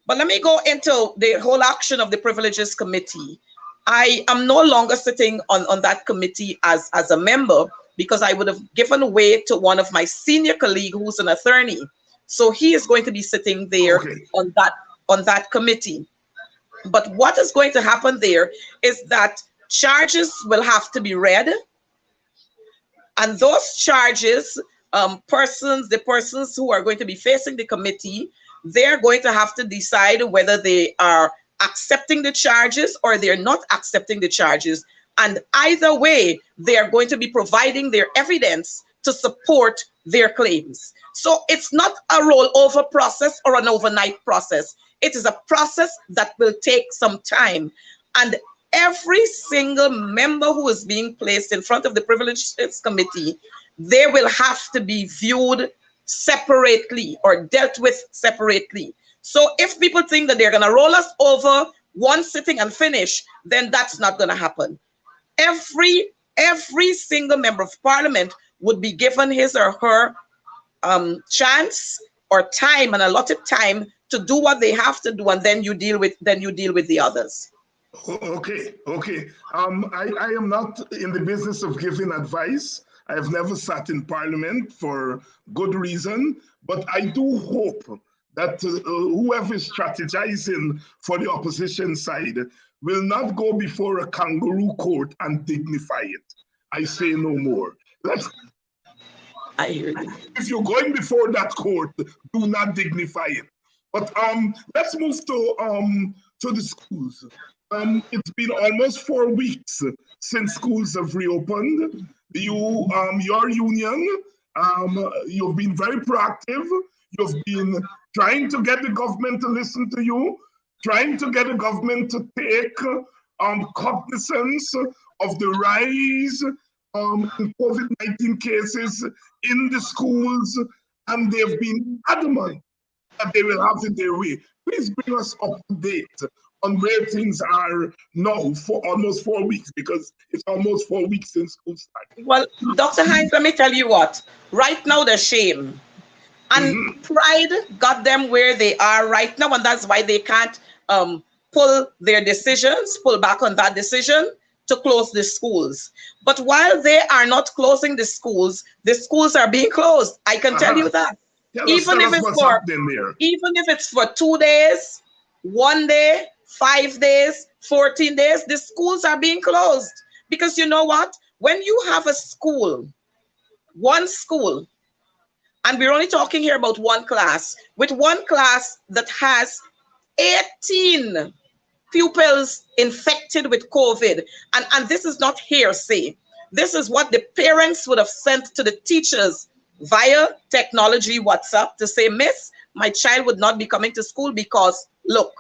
But let me go into the whole action of the Privileges Committee. I am no longer sitting on that committee as a member, because I would have given way to one of my senior colleagues who's an attorney. So he is going to be sitting there on that committee. But what is going to happen there is that charges will have to be read. And those charges, the persons who are going to be facing the committee, they're going to have to decide whether they are accepting the charges or they're not accepting the charges. And either way, they are going to be providing their evidence to support their claims. So it's not a rollover process or an overnight process. It is a process that will take some time. And every single member who is being placed in front of the Privileges Committee, they will have to be viewed separately or dealt with separately. So if people think that they're going to roll us over one sitting and finish, then that's not going to happen. Every single member of parliament would be given his or her chance or time, an allotted time, to do what they have to do, and then you deal with the others. Okay. I am not in the business of giving advice. I have never sat in parliament for good reason, but I do hope that whoever is strategizing for the opposition side will not go before a kangaroo court and dignify it. I say no more. I hear you. If you're going before that court, do not dignify it. But let's move to the schools. It's been almost 4 weeks since schools have reopened. Your union, you've been very proactive. You've been trying to get the government to listen to you, trying to get the government to take cognizance of the rise in COVID-19 cases in the schools, and they've been adamant that they will have it their way. Please bring us up to date on where things are now for almost 4 weeks, because it's almost 4 weeks since school started. Well, Dr. Hines, let me tell you what. Right now, the shame and pride got them where they are right now, and that's why they can't pull back on that decision to close the schools. But while they are not closing the schools are being closed. I can tell you that. Even if it's for 2 days, 1 day, 5 days, 14 days, the schools are being closed. Because you know what? When you have a school, one school, and we're only talking here about one class, with one class that has 18 pupils infected with COVID, and this is not hearsay. This is what the parents would have sent to the teachers via technology WhatsApp to say, Miss, my child would not be coming to school because, look,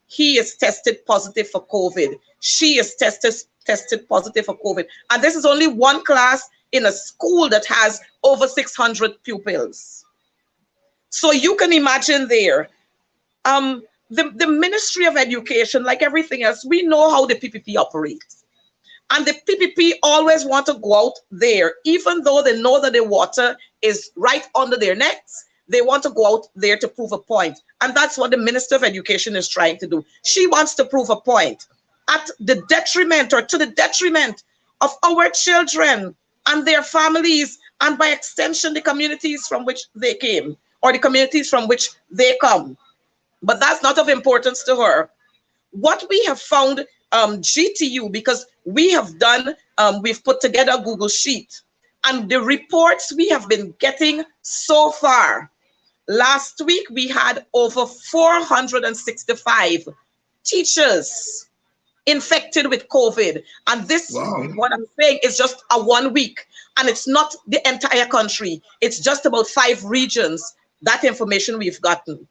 he is tested positive for COVID. She is tested positive for COVID. And this is only one class in a school that has over 600 pupils. So you can imagine there, the Ministry of Education, like everything else, we know how the PPP operates. And the PPP always want to go out there, even though they know that the water is right under their necks, they want to go out there to prove a point. And that's what the Minister of Education is trying to do. She wants to prove a point at the detriment, or to the detriment of our children and their families, and by extension, the communities from which they came, or the communities from which they come. But that's not of importance to her. What we have found, GTU, because we have done, we've put together a Google Sheet, and the reports we have been getting so far. Last week, we had over 465 teachers infected with COVID. And this, what I'm saying, is just a 1 week. And it's not the entire country. It's just about 5 regions. That information we've gotten.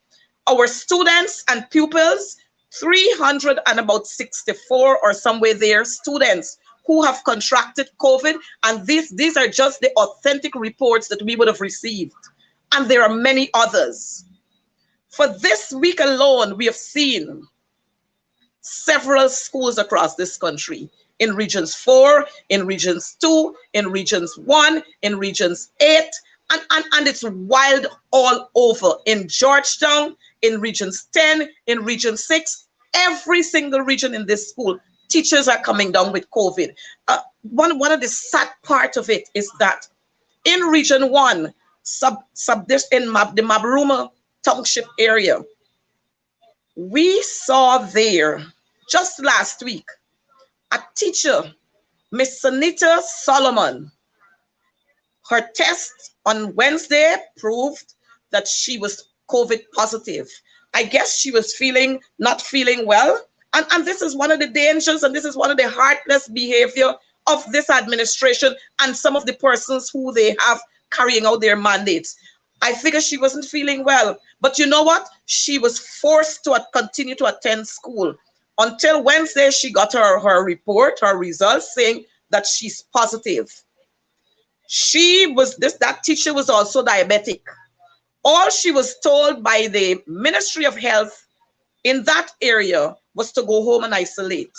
Our students and pupils, 364 or somewhere there, students who have contracted COVID. And these are just the authentic reports that we would have received. And there are many others. For this week alone, we have seen several schools across this country, in regions 4, in regions 2, in regions 1, in regions 8, and it's wild all over. In Georgetown, in regions 10, in region 6, every single region in this school, teachers are coming down with COVID. One of the sad part of it is that in region 1, in the Mabruma Township area, we saw there just last week a teacher, Miss Sanita Solomon. Her test on Wednesday proved that she was COVID positive. I guess she was not feeling well. And this is one of the dangers, and this is one of the heartless behavior of this administration and some of the persons who they have carrying out their mandates. I figure she wasn't feeling well, but you know what? She was forced to continue to attend school until Wednesday. She got her report, her results saying that she's positive. That teacher was also diabetic. All she was told by the Ministry of Health in that area was to go home and isolate.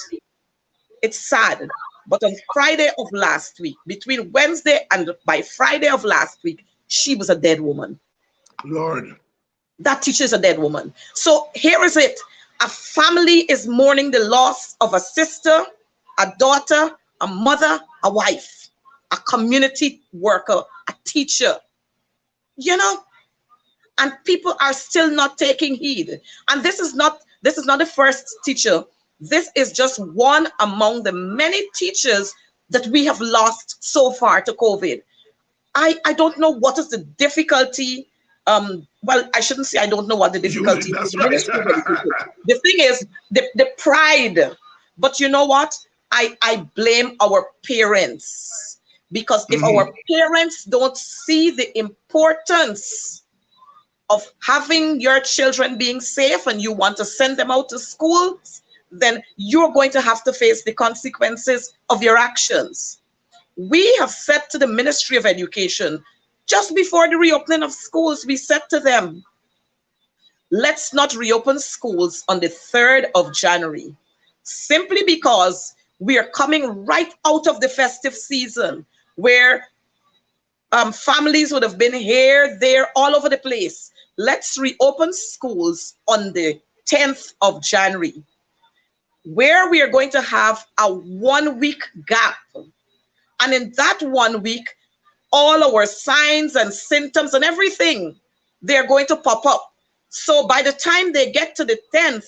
It's sad, but on Friday of last week, between Wednesday and by Friday of last week, she was a dead woman. Lord. That teacher is a dead woman. So here is it. A family is mourning the loss of a sister, a daughter, a mother, a wife, a community worker, a teacher. You know, and people are still not taking heed. And this is not the first teacher. This is just one among the many teachers that we have lost so far to COVID. I don't know what is the difficulty. Well, I shouldn't say I don't know what the difficulty is. Right. The thing is the pride. But you know what? I blame our parents, Because if our parents don't see the importance of having your children being safe and you want to send them out to school, then you're going to have to face the consequences of your actions. We have said to the Ministry of Education, just before the reopening of schools, we said to them, let's not reopen schools on the 3rd of January, simply because we are coming right out of the festive season where families would have been here, there, all over the place. Let's reopen schools on the 10th of January, where we are going to have a 1-week gap. And in that 1 week, all our signs and symptoms and everything, they're going to pop up. So by the time they get to the 10th,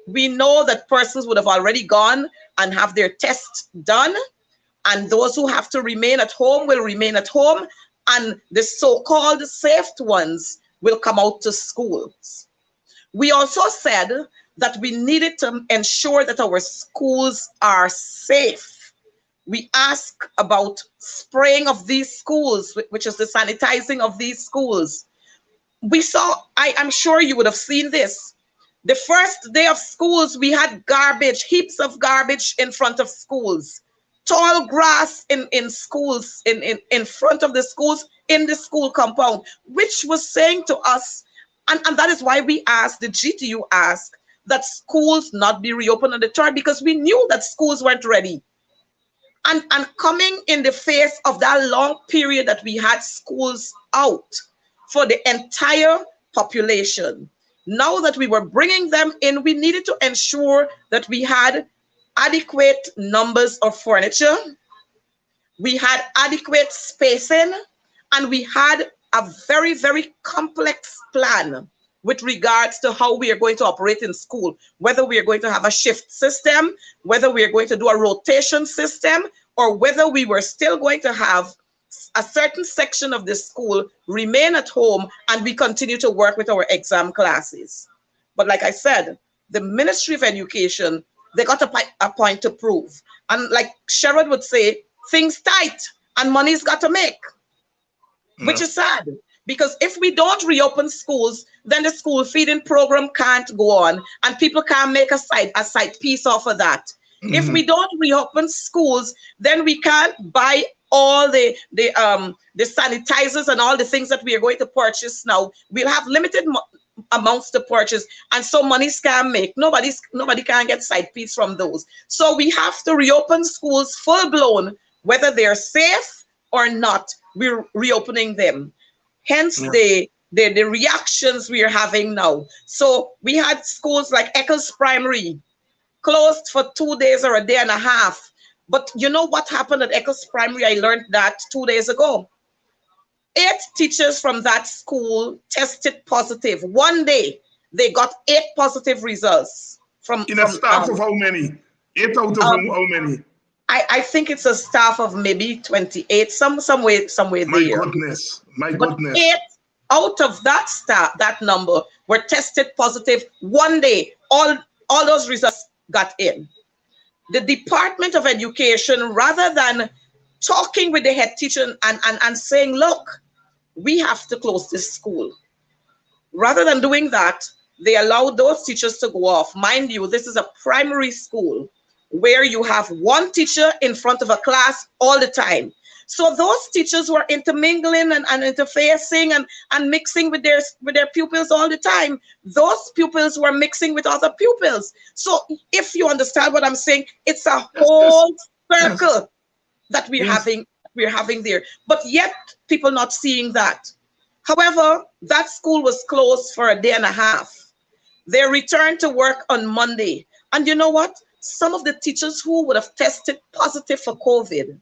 we know that persons would have already gone and have their tests done. And those who have to remain at home will remain at home. And the so-called safe ones will come out to schools. We also said that we needed to ensure that our schools are safe. We ask about spraying of these schools, which is the sanitizing of these schools. We saw, I'm sure you would have seen this. The first day of schools, we had garbage, heaps of garbage in front of schools, tall grass in schools, in front of the schools, in the school compound, which was saying to us, and that is why we asked, the GTU asked, that schools not be reopened on the 3rd, because we knew that schools weren't ready. And coming in the face of that long period that we had schools out for the entire population, now that we were bringing them in, we needed to ensure that we had adequate numbers of furniture, we had adequate spacing, and we had a very, very complex plan with regards to how we are going to operate in school, whether we are going to have a shift system, whether we are going to do a rotation system, or whether we were still going to have a certain section of the school remain at home and we continue to work with our exam classes. But like I said, the Ministry of Education, they got a point to prove. And like Sherrod would say, things tight and money's got to make, which is sad. Because if we don't reopen schools, then the school feeding program can't go on and people can't make a side piece off of that. If we don't reopen schools, then we can't buy all the sanitizers and all the things that we are going to purchase now. We'll have limited amounts to purchase, and so monies can't make. Nobody can get side piece from those. So we have to reopen schools full blown, whether they're safe or not. We're reopening them. Hence the reactions we are having now. So we had schools like Eccles Primary closed for 2 days or a day and a half. But you know what happened at Eccles Primary? I learned that 2 days ago. 8 teachers from that school tested positive. One day, they got 8 positive results. In a staff of how many? 8 out of how many? I think it's a staff of maybe 28, somewhere there. My goodness. 8 out of that staff, that number, were tested positive one day. All those results got in. The Department of Education, rather than talking with the head teacher and saying, look, we have to close this school. Rather than doing that, they allowed those teachers to go off. Mind you, this is a primary school where you have one teacher in front of a class all the time. So those teachers were intermingling and interfacing and mixing with their pupils all the time. Those pupils were mixing with other pupils. So if you understand what I'm saying, it's a whole circle that we're having there. But yet people not seeing that. However, that school was closed for a day and a half. They returned to work on Monday. And you know what? Some of the teachers who would have tested positive for COVID,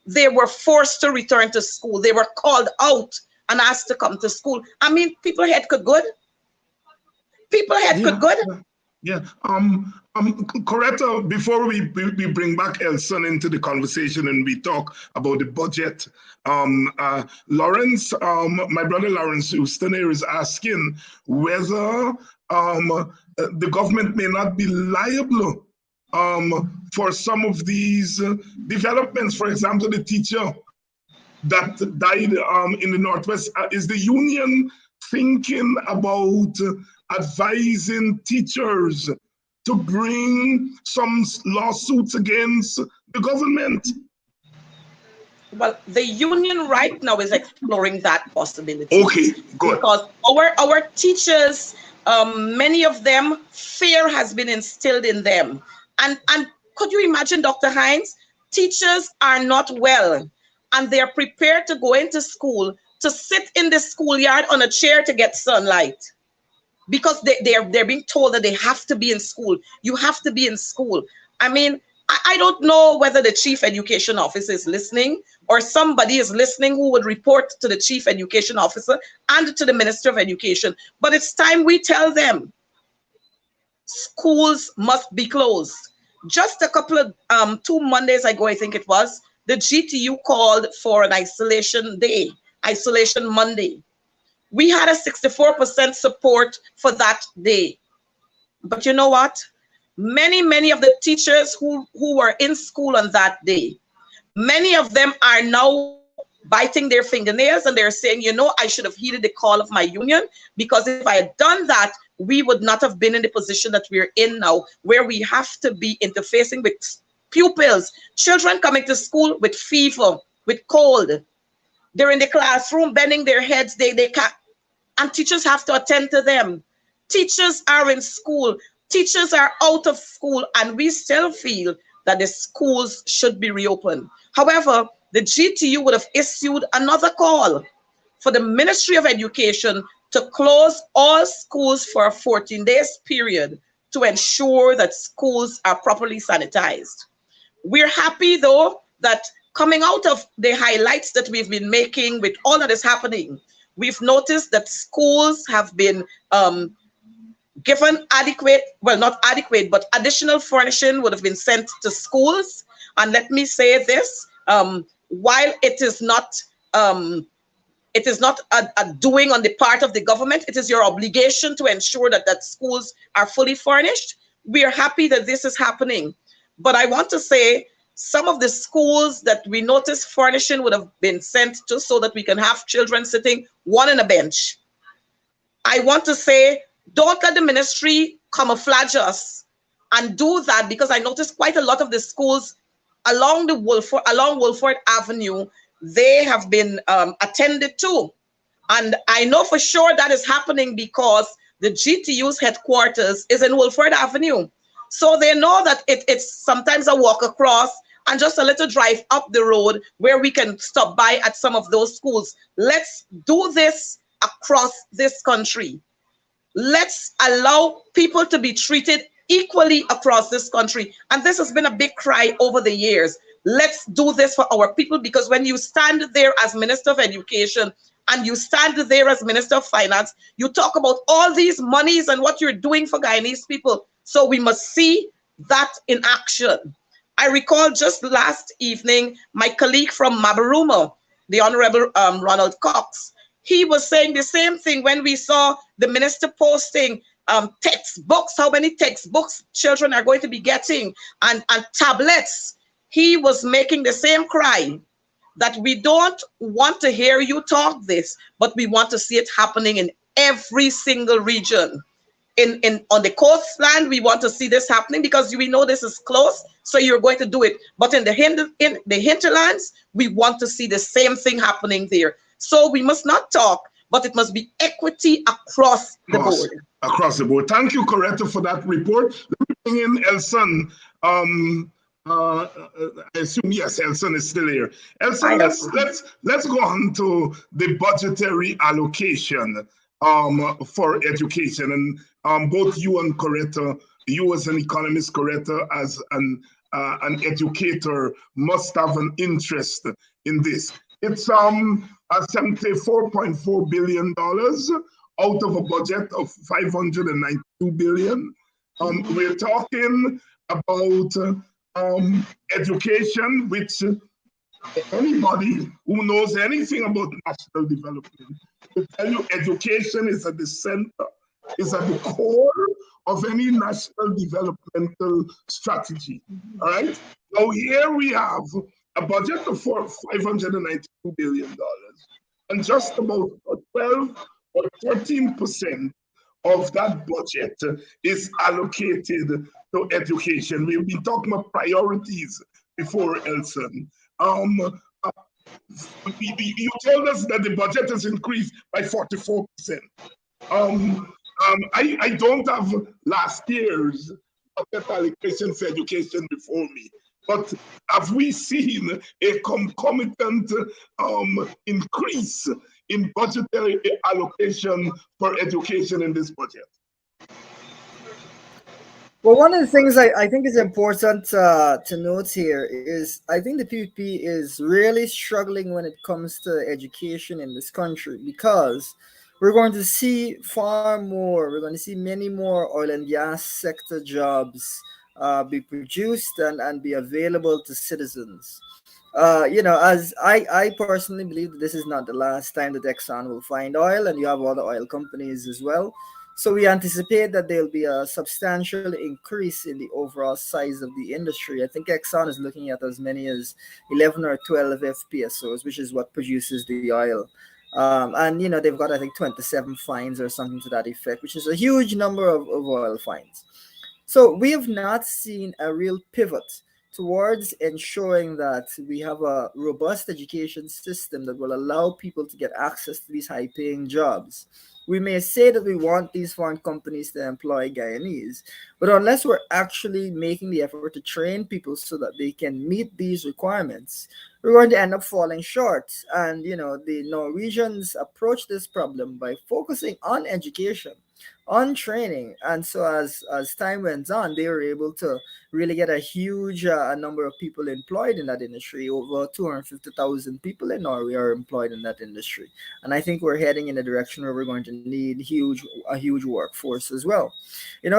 they were forced to return to school. They were called out and asked to come to school. I mean, people head could good. Could good. Yeah. Coretta, before we bring back Elson into the conversation and we talk about the budget, Lawrence, my brother Lawrence Houston here is asking whether the government may not be liable for some of these developments. For example, the teacher that died in the Northwest. Is the union thinking about advising teachers to bring some lawsuits against the government? Well, the union right now is exploring that possibility. Okay, good. Because our teachers, many of them, fear has been instilled in them. And could you imagine, Dr. Hines, teachers are not well, and they're prepared to go into school, to sit in the schoolyard on a chair to get sunlight, because they're being told that they have to be in school. You have to be in school. I mean, I don't know whether the chief education officer is listening, or somebody is listening who would report to the chief education officer and to the minister of education. But it's time we tell them schools must be closed. Just a couple of 2 Mondays ago, I think it was, the GTU called for an isolation day, isolation Monday. We had a 64% support for that day. But you know what? Many of the teachers who were in school on that day, many of them are now biting their fingernails, and they're saying, you know, I should have heeded the call of my union, because if I had done that, we would not have been in the position that we're in now, where we have to be interfacing with pupils, children coming to school with fever, with cold. They're in the classroom bending their heads, they can't, and teachers have to attend to them. Teachers are in school. Teachers are out of school, and we still feel that the schools should be reopened. However, the GTU would have issued another call for the Ministry of Education to close all schools for a 14 days period to ensure that schools are properly sanitized. We're happy, though, that coming out of the highlights that we've been making with all that is happening, we've noticed that schools have been given adequate, well, not adequate, but additional furnishing would have been sent to schools. And let me say this, while it is not a doing on the part of the government, it is your obligation to ensure that schools are fully furnished. We are happy that this is happening. But I want to say, some of the schools that we noticed furnishing would have been sent to, so that we can have children sitting one on a bench. I want to say, don't let the ministry camouflage us and do that, because I noticed quite a lot of the schools along Wolford Avenue, they have been attended to. And I know for sure that is happening because the GTU's headquarters is in Wolford Avenue. So they know that it's sometimes a walk across and just a little drive up the road where we can stop by at some of those schools. Let's do this across this country. Let's allow people to be treated equally across this country. And this has been a big cry over the years. Let's do this for our people, because when you stand there as Minister of Education and you stand there as Minister of Finance, you talk about all these monies and what you're doing for Guyanese people. So we must see that in action. I recall just last evening, my colleague from Mabaruma, the Honorable Ronald Cox, he was saying the same thing when we saw the minister posting textbooks, how many textbooks children are going to be getting, and tablets. He was making the same cry that we don't want to hear you talk this, but we want to see it happening in every single region. On the coastland, we want to see this happening because we know this is close, so you're going to do it. But in the hinterlands, we want to see the same thing happening there. So we must not talk, but it must be equity across the board. Across the board. Thank you, Coretta, for that report. Let me bring in Elson. I assume, yes, Elson is still here. Elson, let's go on to the budgetary allocation for education. And both you and Coretta, you as an economist, Coretta as an educator, must have an interest in this. It's $74.4 billion out of a budget of $592 billion. We're talking about education, which anybody who knows anything about national development will tell you education is at the center, is at the core of any national developmental strategy. All right. Now here we have a budget of $592 billion, and just about 12 or 13% of that budget is allocated to education. We've been talking about priorities before, Elson. Uh, you told us that the budget has increased by 44%. I don't have last year's budget allocation for education before me, but have we seen a concomitant increase in budgetary allocation for education in this budget? Well, one of the things I think is important to note here is I think the PPP is really struggling when it comes to education in this country, because we're going to see we're going to see many more oil and gas sector jobs be produced and be available to citizens. As I personally believe that this is not the last time that Exxon will find oil, and you have other oil companies as well. So we anticipate that there'll be a substantial increase in the overall size of the industry. I think Exxon is looking at as many as 11 or 12 FPSOs, which is what produces the oil. And they've got, I think, 27 finds or something to that effect, which is a huge number of oil finds. So we have not seen a real pivot towards ensuring that we have a robust education system that will allow people to get access to these high paying jobs. We may say that we want these foreign companies to employ Guyanese, but unless we're actually making the effort to train people so that they can meet these requirements, we're going to end up falling short. And the Norwegians approach this problem by focusing on education, on training, and so as time went on, they were able to really get a huge number of people employed in that industry. Over 250,000 people in Norway are employed in that industry, and I think we're heading in a direction where we're going to need a huge workforce as well.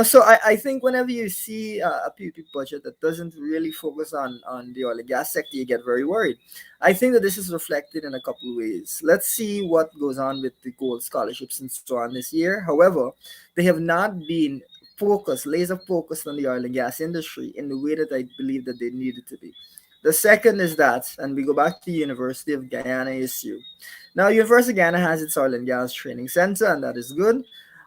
So I think whenever you see a PPP budget that doesn't really focus on the oil and gas sector, you get very worried. I think that this is reflected in a couple of ways. Let's see what goes on with the gold scholarships and so on this year. However, they have not been laser focused on the oil and gas industry in the way that I believe that they needed to be. The second is that, and we go back to the University of Guyana issue. Now, University of Guyana has its oil and gas training center, and that is good.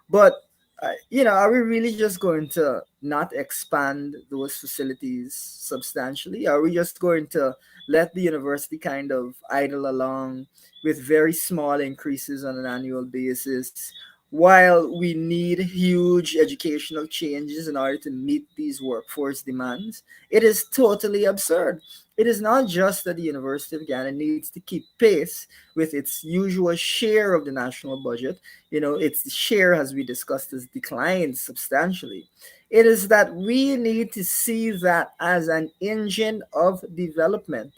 But are we really just going to not expand those facilities substantially? Are we just going to let the university kind of idle along with very small increases on an annual basis, while we need huge educational changes in order to meet these workforce demands? It is totally absurd. It is not just that the University of Ghana needs to keep pace with its usual share of the national budget. Its share, as we discussed, has declined substantially. It is that we need to see that as an engine of development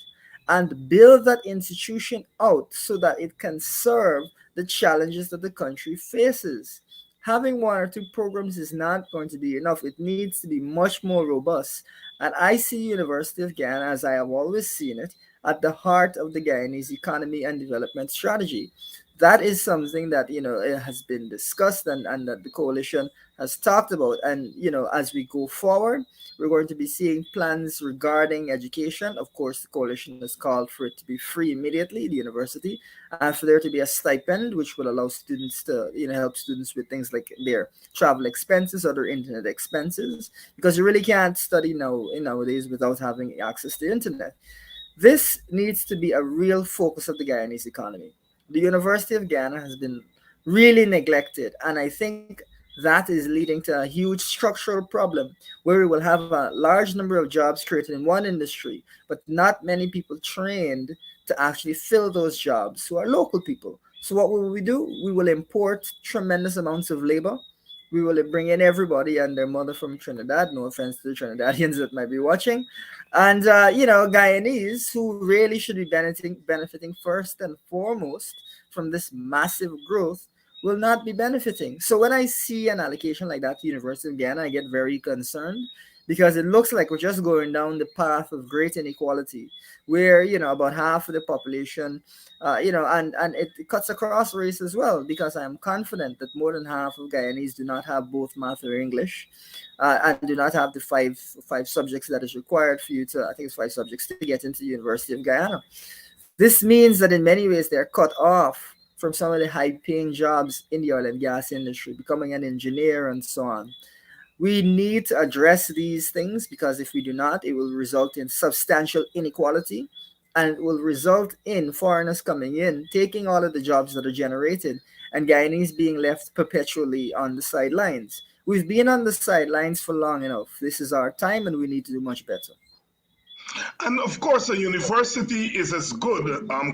and build that institution out so that it can serve the challenges that the country faces. Having one or two programs is not going to be enough. It needs to be much more robust. And I see University of Ghana, as I have always seen it, at the heart of the Guyanese economy and development strategy. That is something that it has been discussed and that the coalition has talked about. And as we go forward, we're going to be seeing plans regarding education. Of course, the coalition has called for it to be free immediately, the university, and for there to be a stipend which will allow students to help students with things like their travel expenses or their internet expenses, because you really can't study nowadays without having access to the internet. This needs to be a real focus of the Guyanese economy. The University of Ghana has been really neglected, and I think that is leading to a huge structural problem where we will have a large number of jobs created in one industry, but not many people trained to actually fill those jobs who are local people. So what will we do? We will import tremendous amounts of labor. We will bring in everybody and their mother from Trinidad. No offense to the Trinidadians that might be watching. And, Guyanese, who really should be benefiting first and foremost from this massive growth, will not be benefiting. So when I see an allocation like that to University of Ghana, I get very concerned, because it looks like we're just going down the path of great inequality, where about half of the population, and it cuts across race as well, because I am confident that more than half of Guyanese do not have both math or English, and do not have the five subjects that is required for you to, I think it's 5 subjects, to get into the University of Guyana. This means that in many ways they're cut off from some of the high-paying jobs in the oil and gas industry, becoming an engineer and so on. We need to address these things, because if we do not, it will result in substantial inequality, and it will result in foreigners coming in, taking all of the jobs that are generated, and Guyanese being left perpetually on the sidelines. We've been on the sidelines for long enough. This is our time, and we need to do much better. And of course, a university is as good,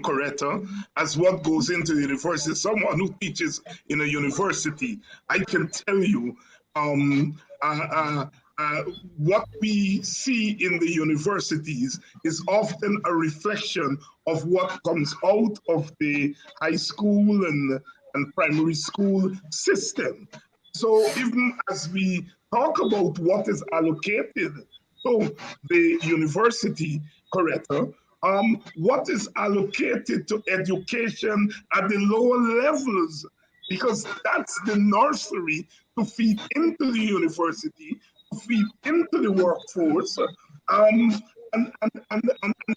Coretta, as what goes into the university. Someone who teaches in a university, I can tell you, what we see in the universities is often a reflection of what comes out of the high school and primary school system. So even as we talk about what is allocated to the university, Coretta, what is allocated to education at the lower levels, because that's the nursery to feed into the university, to feed into the workforce. And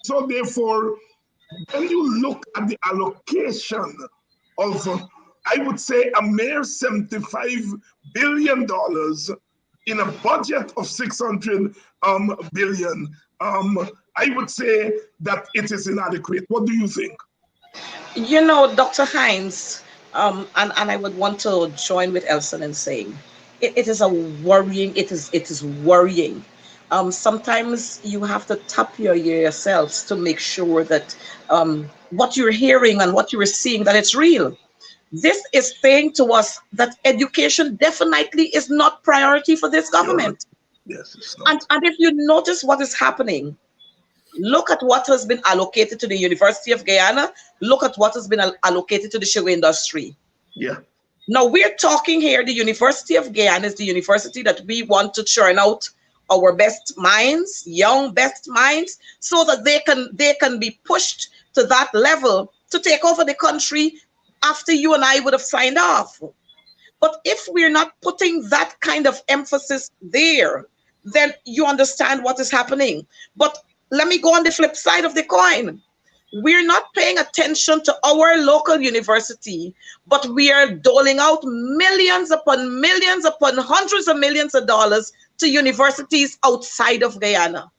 so therefore, when you look at the allocation of, I would say, a mere $75 billion in a budget of 600 billion, I would say that it is inadequate. What do you think? Dr. Hines, and I would want to join with Elson in saying it is worrying. Sometimes you have to tap your ear yourselves to make sure that what you're hearing and what you're seeing, that it's real. This is saying to us that education definitely is not priority for this government. Yes, it's not. And if you notice what is happening, look at what has been allocated to the University of Guyana. Look at what has been allocated to the sugar industry. Yeah. Now we're talking here, the University of Guyana is the university that we want to churn out our best minds, young best minds, so that they can be pushed to that level to take over the country after you and I would have signed off. But if we're not putting that kind of emphasis there, then you understand what is happening. But let me go on the flip side of the coin. We're not paying attention to our local university, but we are doling out millions upon hundreds of millions of dollars to universities outside of Guyana.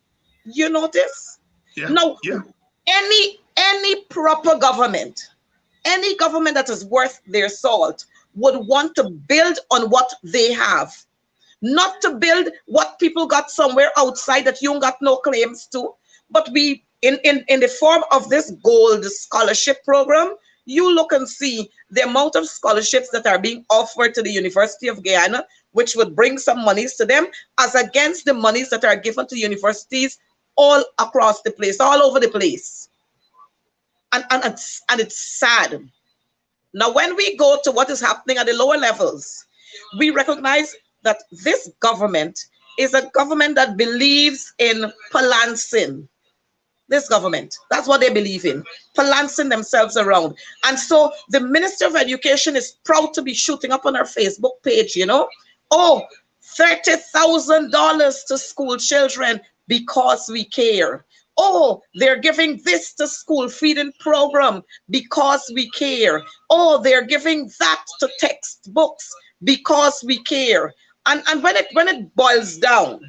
You notice? Yeah. Now, yeah. Any proper government, any government that is worth their salt would want to build on what they have, not to build what people got somewhere outside that you got no claims to. But we, in the form of this gold scholarship program, you look and see the amount of scholarships that are being offered to the University of Guyana, which would bring some monies to them, as against the monies that are given to universities all across the place, all over the place. And it's sad. Now, when we go to what is happening at the lower levels, we recognize that this government is a government that believes in balancing. This government, that's what they believe in, balancing themselves around. And so the Minister of Education is proud to be shooting up on her Facebook page, oh, $30,000 to school children because we care. Oh, they're giving this to school feeding program because we care. Oh, they're giving that to textbooks because we care. And when it boils down,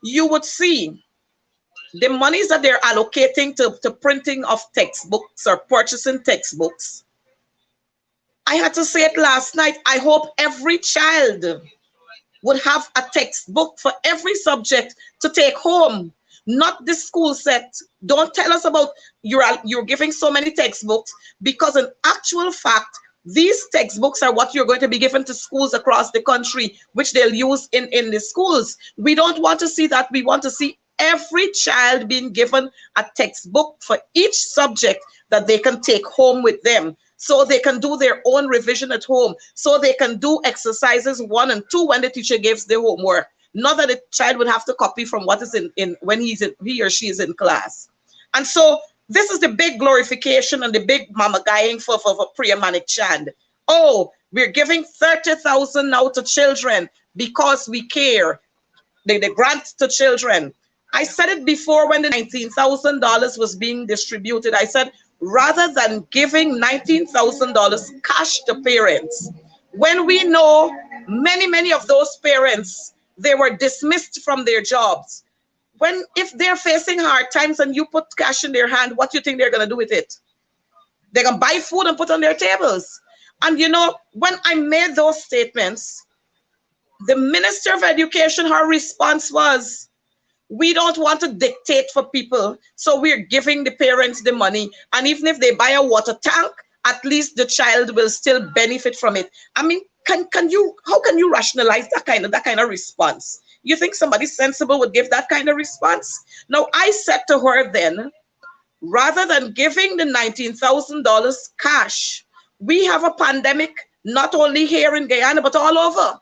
you would see the monies that they're allocating to printing of textbooks or purchasing textbooks. I had to say it last night. I hope every child would have a textbook for every subject to take home, not the school set. Don't tell us about you're giving so many textbooks, because in actual fact, these textbooks are what you're going to be given to schools across the country, which they'll use in the schools. We don't want to see that. We want to see every child being given a textbook for each subject that they can take home with them, so they can do their own revision at home, so they can do exercises 1 and 2 when the teacher gives the homework. Not that the child would have to copy from what is in when he or she is in class. And so this is the big glorification and the big mama guying for Priya Manik Chand. Oh, we're giving 30,000 now to children because we care. The grant to children. I said it before when the $19,000 was being distributed. I said, rather than giving $19,000 cash to parents, when we know many of those parents, they were dismissed from their jobs. If they're facing hard times and you put cash in their hand, what do you think they're going to do with it? They're going to buy food and put on their tables. And you know, when I made those statements, the Minister of Education, her response was, we don't want to dictate for people, so we're giving the parents the money. And even if they buy a water tank, at least the child will still benefit from it. I mean, how can you rationalize that kind of response? You think somebody sensible would give that kind of response? Now, I said to her then, rather than giving the $19,000 cash, we have a pandemic not only here in Guyana, but all over.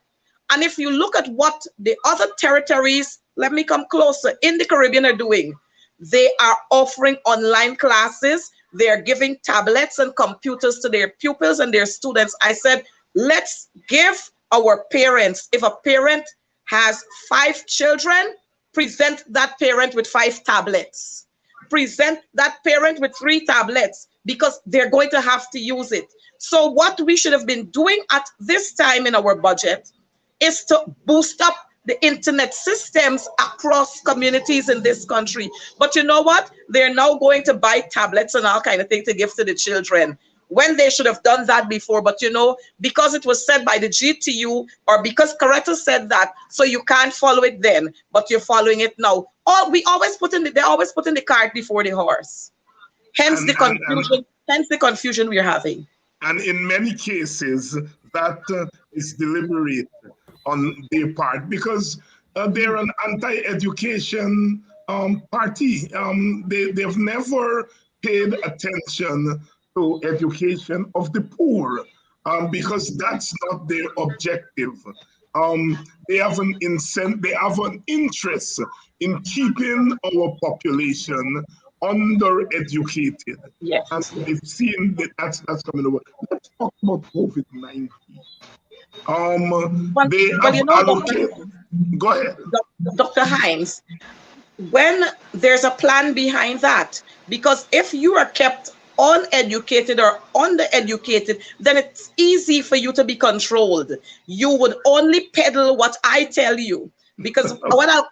And if you look at what the other territories, let me come closer, in the Caribbean are doing, they are offering online classes. They're giving tablets and computers to their pupils and their students. I said, let's give our parents, if a parent has 5 children, present that parent with 5 tablets. Present that parent with 3 tablets because they're going to have to use it. So what we should have been doing at this time in our budget is to boost up the internet systems across communities in this country. But you know what? They're now going to buy tablets and all kind of things to give to the children, when they should have done that before. But you know, because it was said by the GTU, or because Coretta said that, so you can't follow it then, but you're following it now. They always put in the cart before the horse. Hence the confusion. Hence the confusion we're having. And in many cases, that is deliberate on their part, because they're an anti-education party. They've never paid attention to education of the poor, because that's not their objective. They have an interest in keeping our population undereducated. Yes. And we've seen that's coming over. Let's talk about COVID-19. Go ahead. Dr. Hines, when there's a plan behind that, because if you are kept uneducated or undereducated, then it's easy for you to be controlled. You would only peddle what I tell you. Because when I'll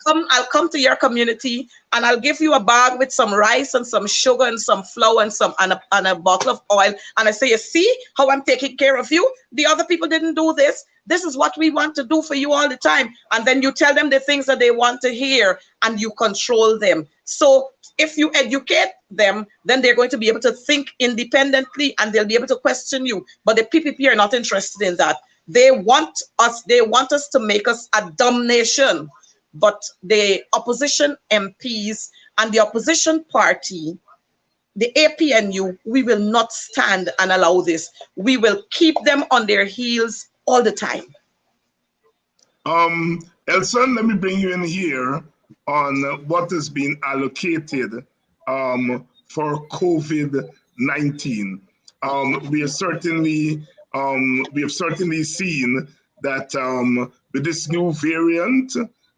come to your community and I'll give you a bag with some rice and some sugar and some flour and a bottle of oil. And I say, you see how I'm taking care of you? The other people didn't do this. This is what we want to do for you all the time. And then you tell them the things that they want to hear and you control them. So if you educate them, then they're going to be able to think independently and they'll be able to question you. But the PPP are not interested in that. They want us to make us a dumb nation. But the opposition MPs and the opposition party, the APNU, we will not stand and allow this. We will keep them on their heels all the time. Elson, let me bring you in here on what has been allocated for COVID-19. We have certainly seen that with this new variant,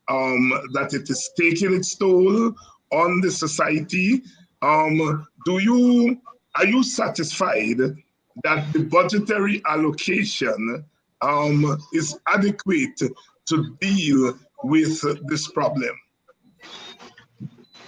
that it is taking its toll on the society. Are you satisfied that the budgetary allocation is adequate to deal with this problem?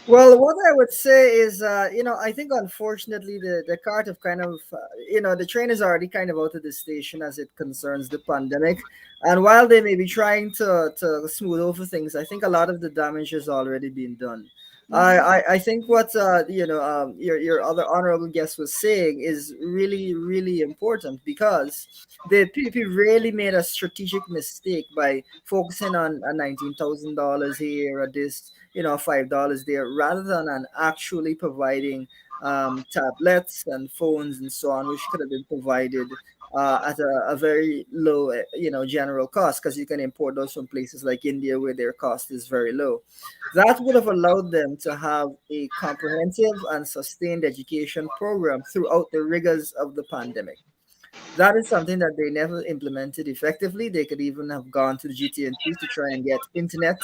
Well, what I would say is, I think unfortunately the cart of kind of, the train is already kind of out of the station as it concerns the pandemic. And while they may be trying to smooth over things, I think a lot of the damage has already been done. I think what your other honorable guest was saying is really, really important, because the PPP really made a strategic mistake by focusing on $19,000 here or this. $5 there, rather than actually providing tablets and phones and so on, which could have been provided at a very low, general cost, because you can import those from places like India where their cost is very low. That would have allowed them to have a comprehensive and sustained education program throughout the rigors of the pandemic. That is something that they never implemented effectively. They could even have gone to the GT&T to try and get internet,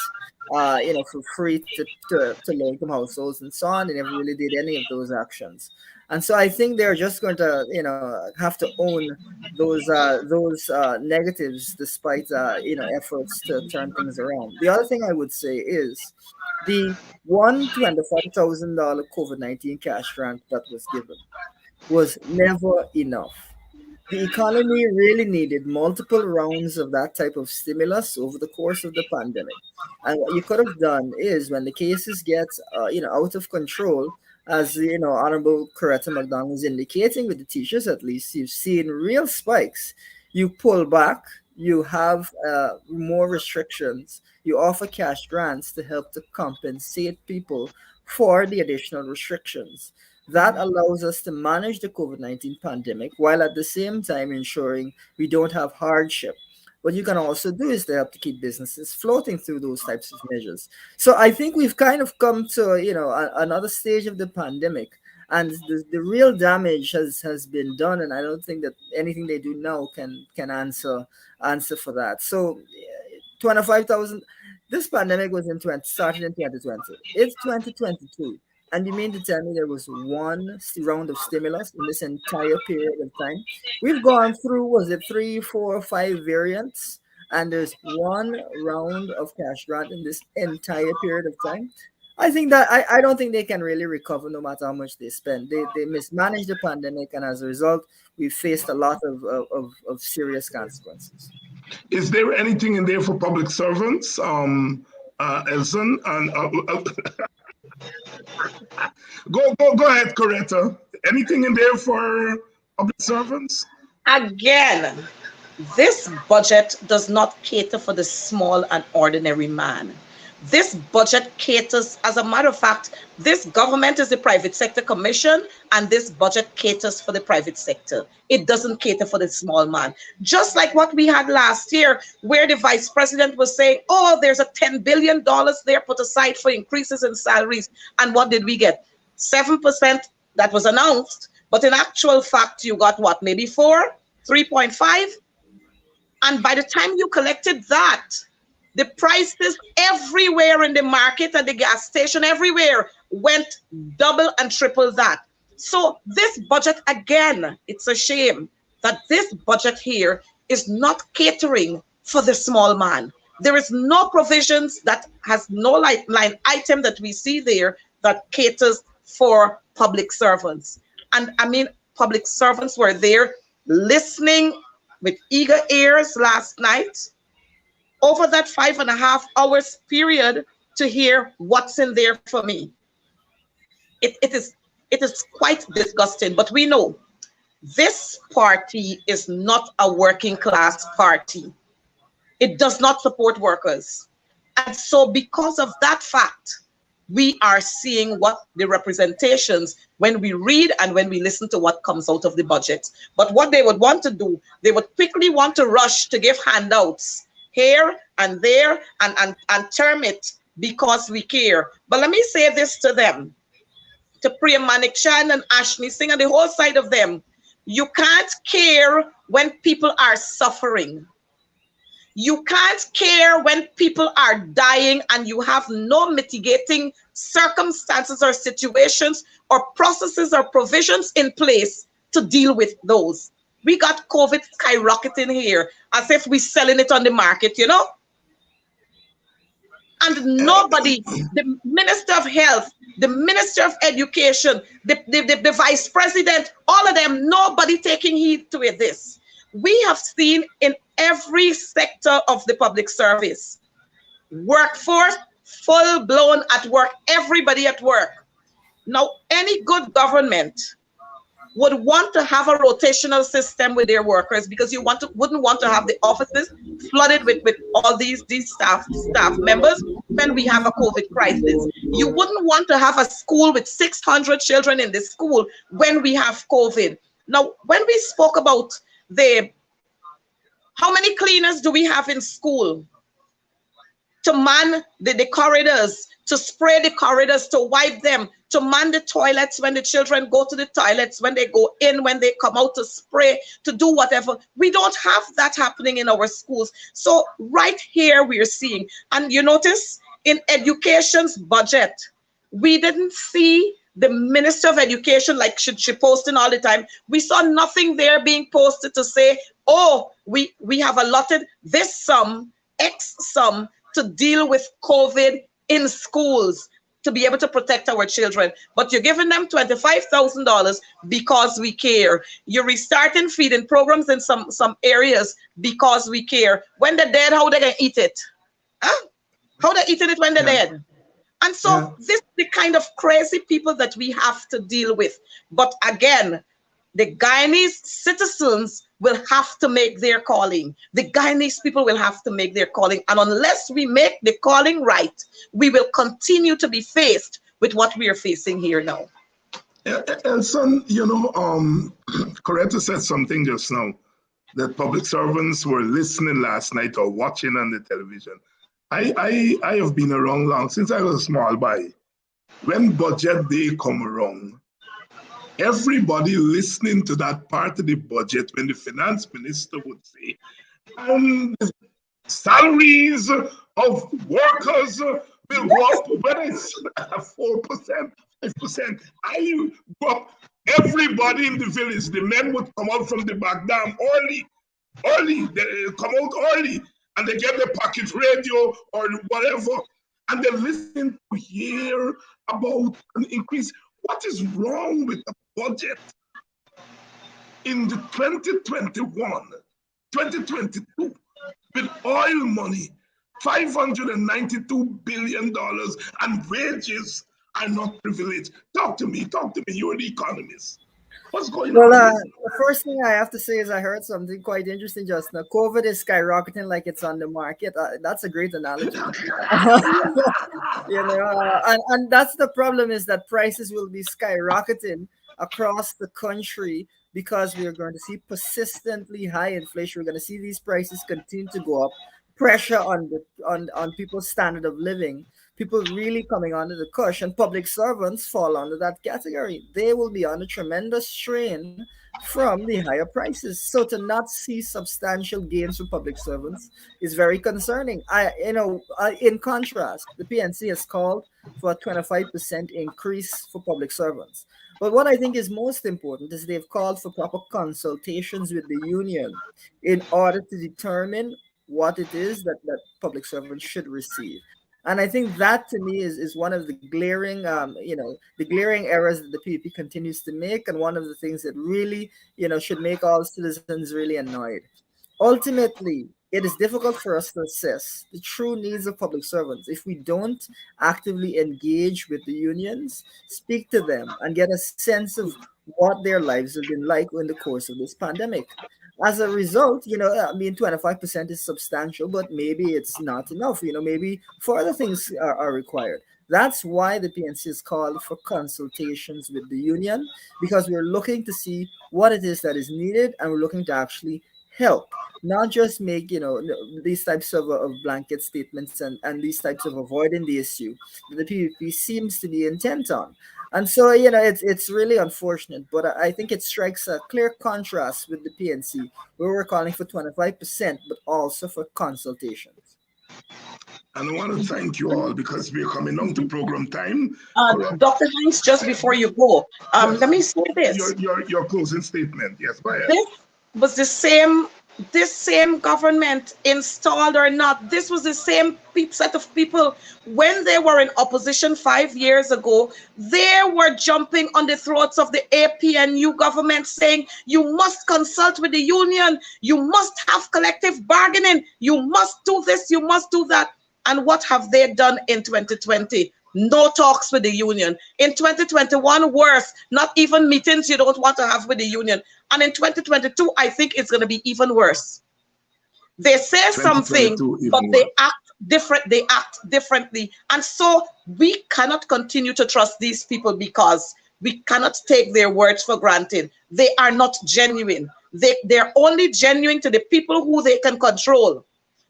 for free to low-income households and so on. They never really did any of those actions. And so I think they're just going to, have to own those negatives, despite efforts to turn things around. The other thing I would say is the $125,000 COVID-19 cash grant that was given was never enough. The economy really needed multiple rounds of that type of stimulus over the course of the pandemic. And what you could have done is, when the cases get out of control, as Honorable Coretta McDonald was indicating, with the teachers at least, you've seen real spikes. You pull back, you have more restrictions, you offer cash grants to help to compensate people for the additional restrictions. That allows us to manage the COVID-19 pandemic while at the same time ensuring we don't have hardship. What you can also do is to help to keep businesses floating through those types of measures. So I think we've kind of come to another stage of the pandemic, and the real damage has been done, and I don't think that anything they do now can answer for that. So 25,000. This pandemic started in 2020. It's 2022. And you mean to tell me there was one round of stimulus in this entire period of time? We've gone through, was it 3, 4, 5 variants? And there's one round of cash grant in this entire period of time. I think that I don't think they can really recover no matter how much they spend. They mismanaged the pandemic, and as a result, we faced a lot of serious consequences. Is there anything in there for public servants, Elson? And go ahead, Coretta. Anything in there for public servants? Again, this budget does not cater for the small and ordinary man. This budget caters, as a matter of fact, this government is the private sector commission, and this budget caters for the private sector. It doesn't cater for the small man. Just like what we had last year, where the vice president was saying, oh, there's a $10 billion there put aside for increases in salaries. And what did we get? 7% that was announced. But in actual fact, you got what? Maybe 4, 3.5? And by the time you collected that, the prices everywhere in the market, at the gas station, everywhere, went double and triple that. So this budget, again, it's a shame that this budget here is not catering for the small man. There is no provisions, that has no line item that we see there that caters for public servants. And I mean, public servants were there listening with eager ears last night, over that 5.5 hours period, to hear what's in there for me. It is quite disgusting, but we know this party is not a working class party. It does not support workers. And so because of that fact, we are seeing what the representations, when we read and when we listen to what comes out of the budget. But what they would want to do, they would quickly want to rush to give handouts here and there and term it because we care. But let me say this to them, to Priya Manikchan and Ashni Singh and the whole side of them. You can't care when people are suffering. You can't care when people are dying and you have no mitigating circumstances or situations or processes or provisions in place to deal with those. We got COVID skyrocketing here as if we're selling it on the market, you know? And nobody, the Minister of Health, the Minister of Education, the Vice President, all of them, nobody taking heed to this. We have seen in every sector of the public service, workforce, full blown at work, everybody at work. Now, any good government would want to have a rotational system with their workers, because you wouldn't want to have the offices flooded with all these staff members when we have a COVID crisis. You wouldn't want to have a school with 600 children in the school when we have COVID. Now, when we spoke about how many cleaners do we have in school to man the corridors, to spray the corridors, to wipe them, to man the toilets when the children go to the toilets, when they go in, when they come out, to spray, to do whatever. We don't have that happening in our schools. So right here we're seeing, and you notice in education's budget, we didn't see the Minister of Education, like she posting all the time. We saw nothing there being posted to say, oh, we have allotted this sum, X sum, to deal with COVID in schools, to be able to protect our children. But you're giving them $25,000 because we care. You're restarting feeding programs in some areas because we care. When they're dead, how they gonna eat it? Huh? How they eating it when they're dead? And so this is the kind of crazy people that we have to deal with. But again, the Guyanese citizens will have to make their calling. The Guyanese people will have to make their calling. And unless we make the calling right, we will continue to be faced with what we are facing here now. Elson, Coretta said something just now, that public servants were listening last night or watching on the television. I have been around long, since I was a small boy. When budget day come around, everybody listening to that part of the budget, when the finance minister would say, the salaries of workers will go up, whether it's 4%, 5%. I grew up, everybody in the village, the men would come out from the back dam early, they come out early, and they get their pocket radio or whatever, and they listen to hear about an increase. What is wrong with the budget in the 2021, 2022, with oil money, $592 billion, and wages are not privileged? Talk to me, you're an economist. What's going on? The first thing I have to say is I heard something quite interesting just now. COVID is skyrocketing like it's on the market. That's a great analogy. And that's the problem, is that prices will be skyrocketing across the country because we are going to see persistently high inflation. We're going to see these prices continue to go up, pressure on people's standard of living. People really coming under the cush, and public servants fall under that category. They will be under tremendous strain from the higher prices. So to not see substantial gains for public servants is very concerning. In contrast, the PNC has called for a 25% increase for public servants. But what I think is most important is they've called for proper consultations with the union in order to determine what it is that public servants should receive. And I think that, to me, is one of the glaring, the glaring errors that the PPP continues to make, and one of the things that really, should make all citizens really annoyed. Ultimately, it is difficult for us to assess the true needs of public servants if we don't actively engage with the unions, speak to them, and get a sense of what their lives have been like in the course of this pandemic. As a result, 25% is substantial, but maybe it's not enough. Maybe further things are required. That's why the PNC has called for consultations with the union, because we're looking to see what it is that is needed, and we're looking to actually help, not just make these types of blanket statements and these types of avoiding the issue that the PPP seems to be intent on. And so, it's really unfortunate, but I think it strikes a clear contrast with the PNC, where we're calling for 25%, but also for consultations. And I want to thank you all, because we're coming on to program time. Dr. Hines, just before you go, yes. Let me say this. Your closing statement. Yes, go ahead. This was this same government, installed or not, this was the same set of people when they were in opposition 5 years ago. They were jumping on the throats of the APNU government, saying, you must consult with the union, you must have collective bargaining, you must do this, you must do that. And what have they done in 2020? no talks with the union. In 2021, worse, not even meetings you don't want to have with the union. And in 2022, I think it's going to be even worse. They say something, but they act different. They act differently. And so we cannot continue to trust these people because we cannot take their words for granted. They are not genuine. They're only genuine to the people who they can control.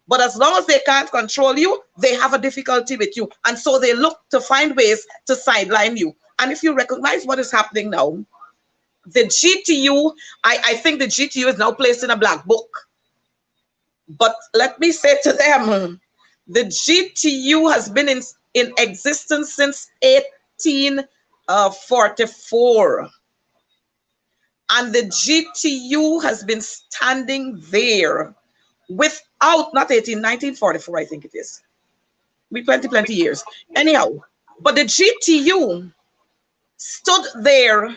But as long as they can't control you, they have a difficulty with you. And so they look to find ways to sideline you. And if you recognize what is happening now, the GTU, I think the GTU is now placed in a black book. But let me say to them, the GTU has been in existence since 1844. And the GTU has been standing there without, not 1944, I think it is. We plenty years. Anyhow, but the GTU stood there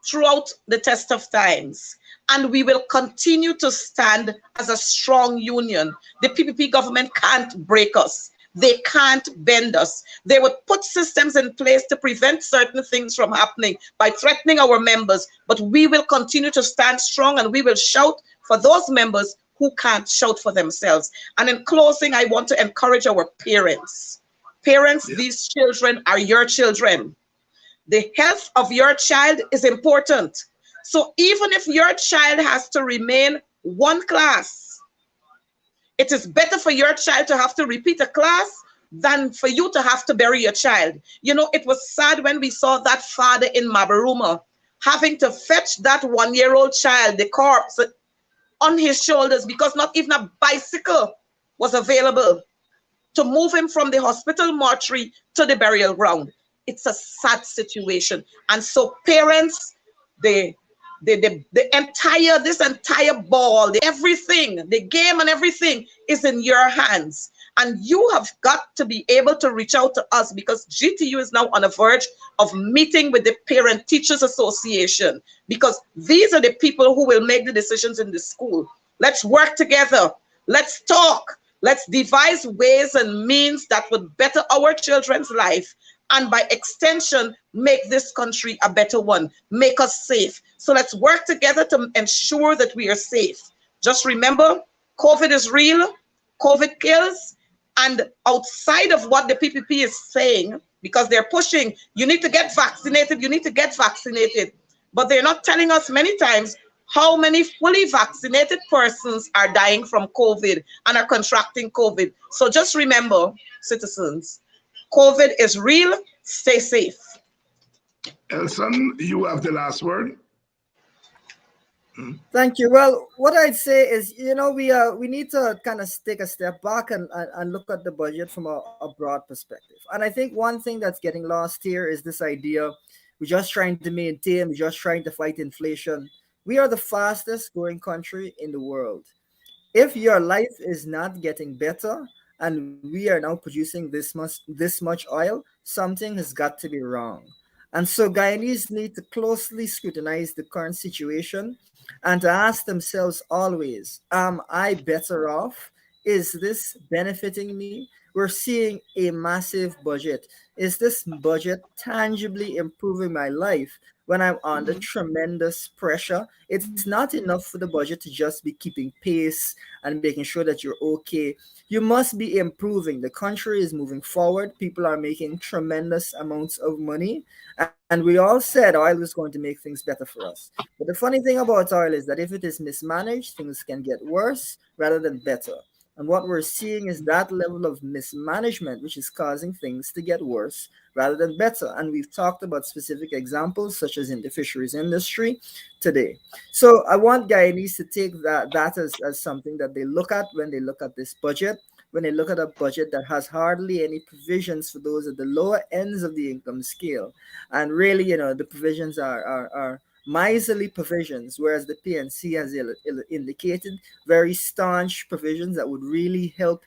throughout the test of times. And we will continue to stand as a strong union. The PPP government can't break us. They can't bend us. They would put systems in place to prevent certain things from happening by threatening our members. But we will continue to stand strong, and we will shout for those members who can't shout for themselves. And in closing, I want to encourage our parents. Parents, these children are your children. The health of your child is important. So even if your child has to remain one class, it is better for your child to have to repeat a class than for you to have to bury your child. You know, it was sad when we saw that father in Mabaruma having to fetch that one-year-old child, the corpse, on his shoulders because not even a bicycle was available to move him from the hospital mortuary to the burial ground. It's a sad situation. And so parents, this entire ball, everything, the game and everything is in your hands. And you have got to be able to reach out to us because GTU is now on the verge of meeting with the Parent Teachers Association because these are the people who will make the decisions in the school. Let's work together. Let's talk. Let's devise ways and means that would better our children's life and by extension, make this country a better one, make us safe. So let's work together to ensure that we are safe. Just remember, COVID is real, COVID kills, and outside of what the PPP is saying, because they're pushing, you need to get vaccinated, you need to get vaccinated, but they're not telling us many times how many fully vaccinated persons are dying from COVID and are contracting COVID. So just remember, citizens, COVID is real. Stay safe. Elson, you have the last word. Thank you. Well, what I'd say is, you know, we need to kind of take a step back and look at the budget from a broad perspective. And I think one thing that's getting lost here is this idea we're just trying to maintain, we're just trying to fight inflation. We are the fastest growing country in the world. If your life is not getting better, and we are now producing this much oil, something has got to be wrong. And so Guyanese need to closely scrutinize the current situation and to ask themselves always, am I better off? Is this benefiting me? We're seeing a massive budget. Is this budget tangibly improving my life when I'm under tremendous pressure? It's not enough for the budget to just be keeping pace and making sure that you're okay. You must be improving. The country is moving forward. People are making tremendous amounts of money. And we all said oil was going to make things better for us. But the funny thing about oil is that if it is mismanaged, things can get worse rather than better. And what we're seeing is that level of mismanagement, which is causing things to get worse rather than better. And we've talked about specific examples, such as in the fisheries industry today. So I want Guyanese to take that as something that they look at when they look at this budget, when they look at a budget that has hardly any provisions for those at the lower ends of the income scale. And really, you know, the provisions are miserly provisions, whereas the PNC has indicated very staunch provisions that would really help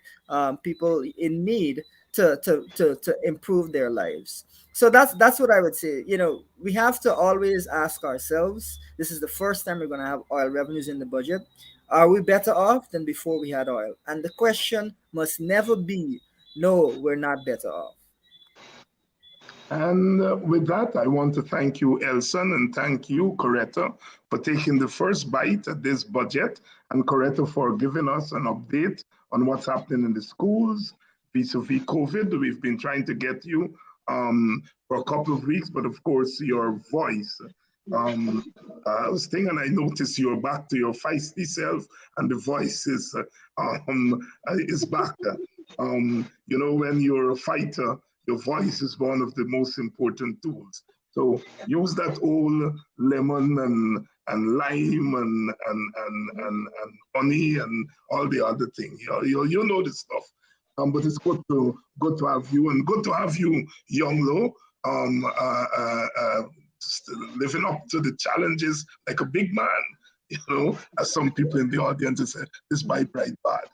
people in need to improve their lives. So that's what I would say. You know, we have to always ask ourselves, this is the first time we're going to have oil revenues in the budget. Are we better off than before we had oil? And the question must never be, no, we're not better off. And with that, I want to thank you, Elson, and thank you, Coretta, for taking the first bite at this budget, and Coretta for giving us an update on what's happening in the schools vis-a-vis COVID. We've been trying to get you for a couple of weeks, but of course, your voice. I was thinking, I noticed you're back to your feisty self, and the voice is back. You know, when you're a fighter, your voice is one of the most important tools. So use that old lemon and lime and honey and all the other things. You know the stuff. But it's good to have you, and good to have you, Young Lo, living up to the challenges like a big man. You know, as some people in the audience have said, this might right bad.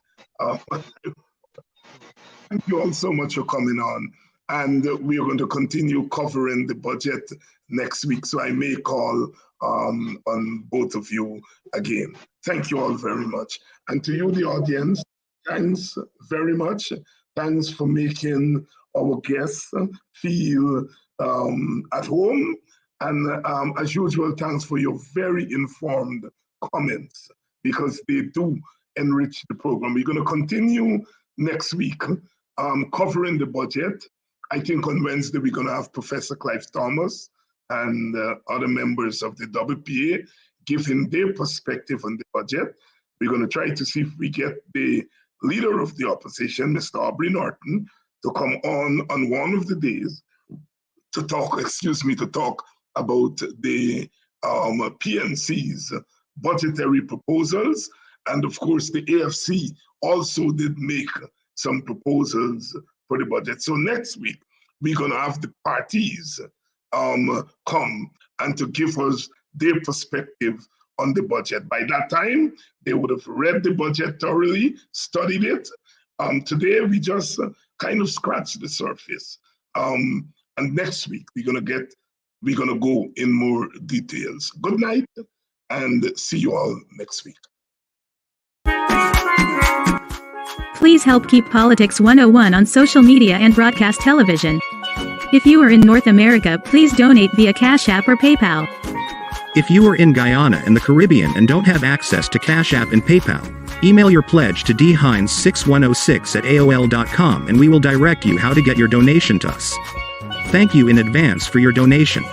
Thank you all so much for coming on. And we are going to continue covering the budget next week. So I may call on both of you again. Thank you all very much. And to you, the audience, thanks very much. Thanks for making our guests feel at home. And as usual, thanks for your very informed comments, because they do enrich the program. We're going to continue next week covering the budget. I think on Wednesday, we're going to have Professor Clive Thomas and other members of the WPA giving their perspective on the budget. We're going to try to see if we get the leader of the opposition, Mr. Aubrey Norton, to come on one of the days to talk about the PNC's budgetary proposals. And of course, the AFC also did make some proposals for the budget. So next week, we're going to have the parties come and to give us their perspective on the budget. By that time, they would have read the budget thoroughly, studied it. Today, we just kind of scratched the surface. And next week, we're going to go in more details. Good night, and see you all next week. Please help keep Politics 101 on social media and broadcast television. If you are in North America, please donate via Cash App or PayPal. If you are in Guyana and the Caribbean and don't have access to Cash App and PayPal, email your pledge to dhines6106@aol.com and we will direct you how to get your donation to us. Thank you in advance for your donation.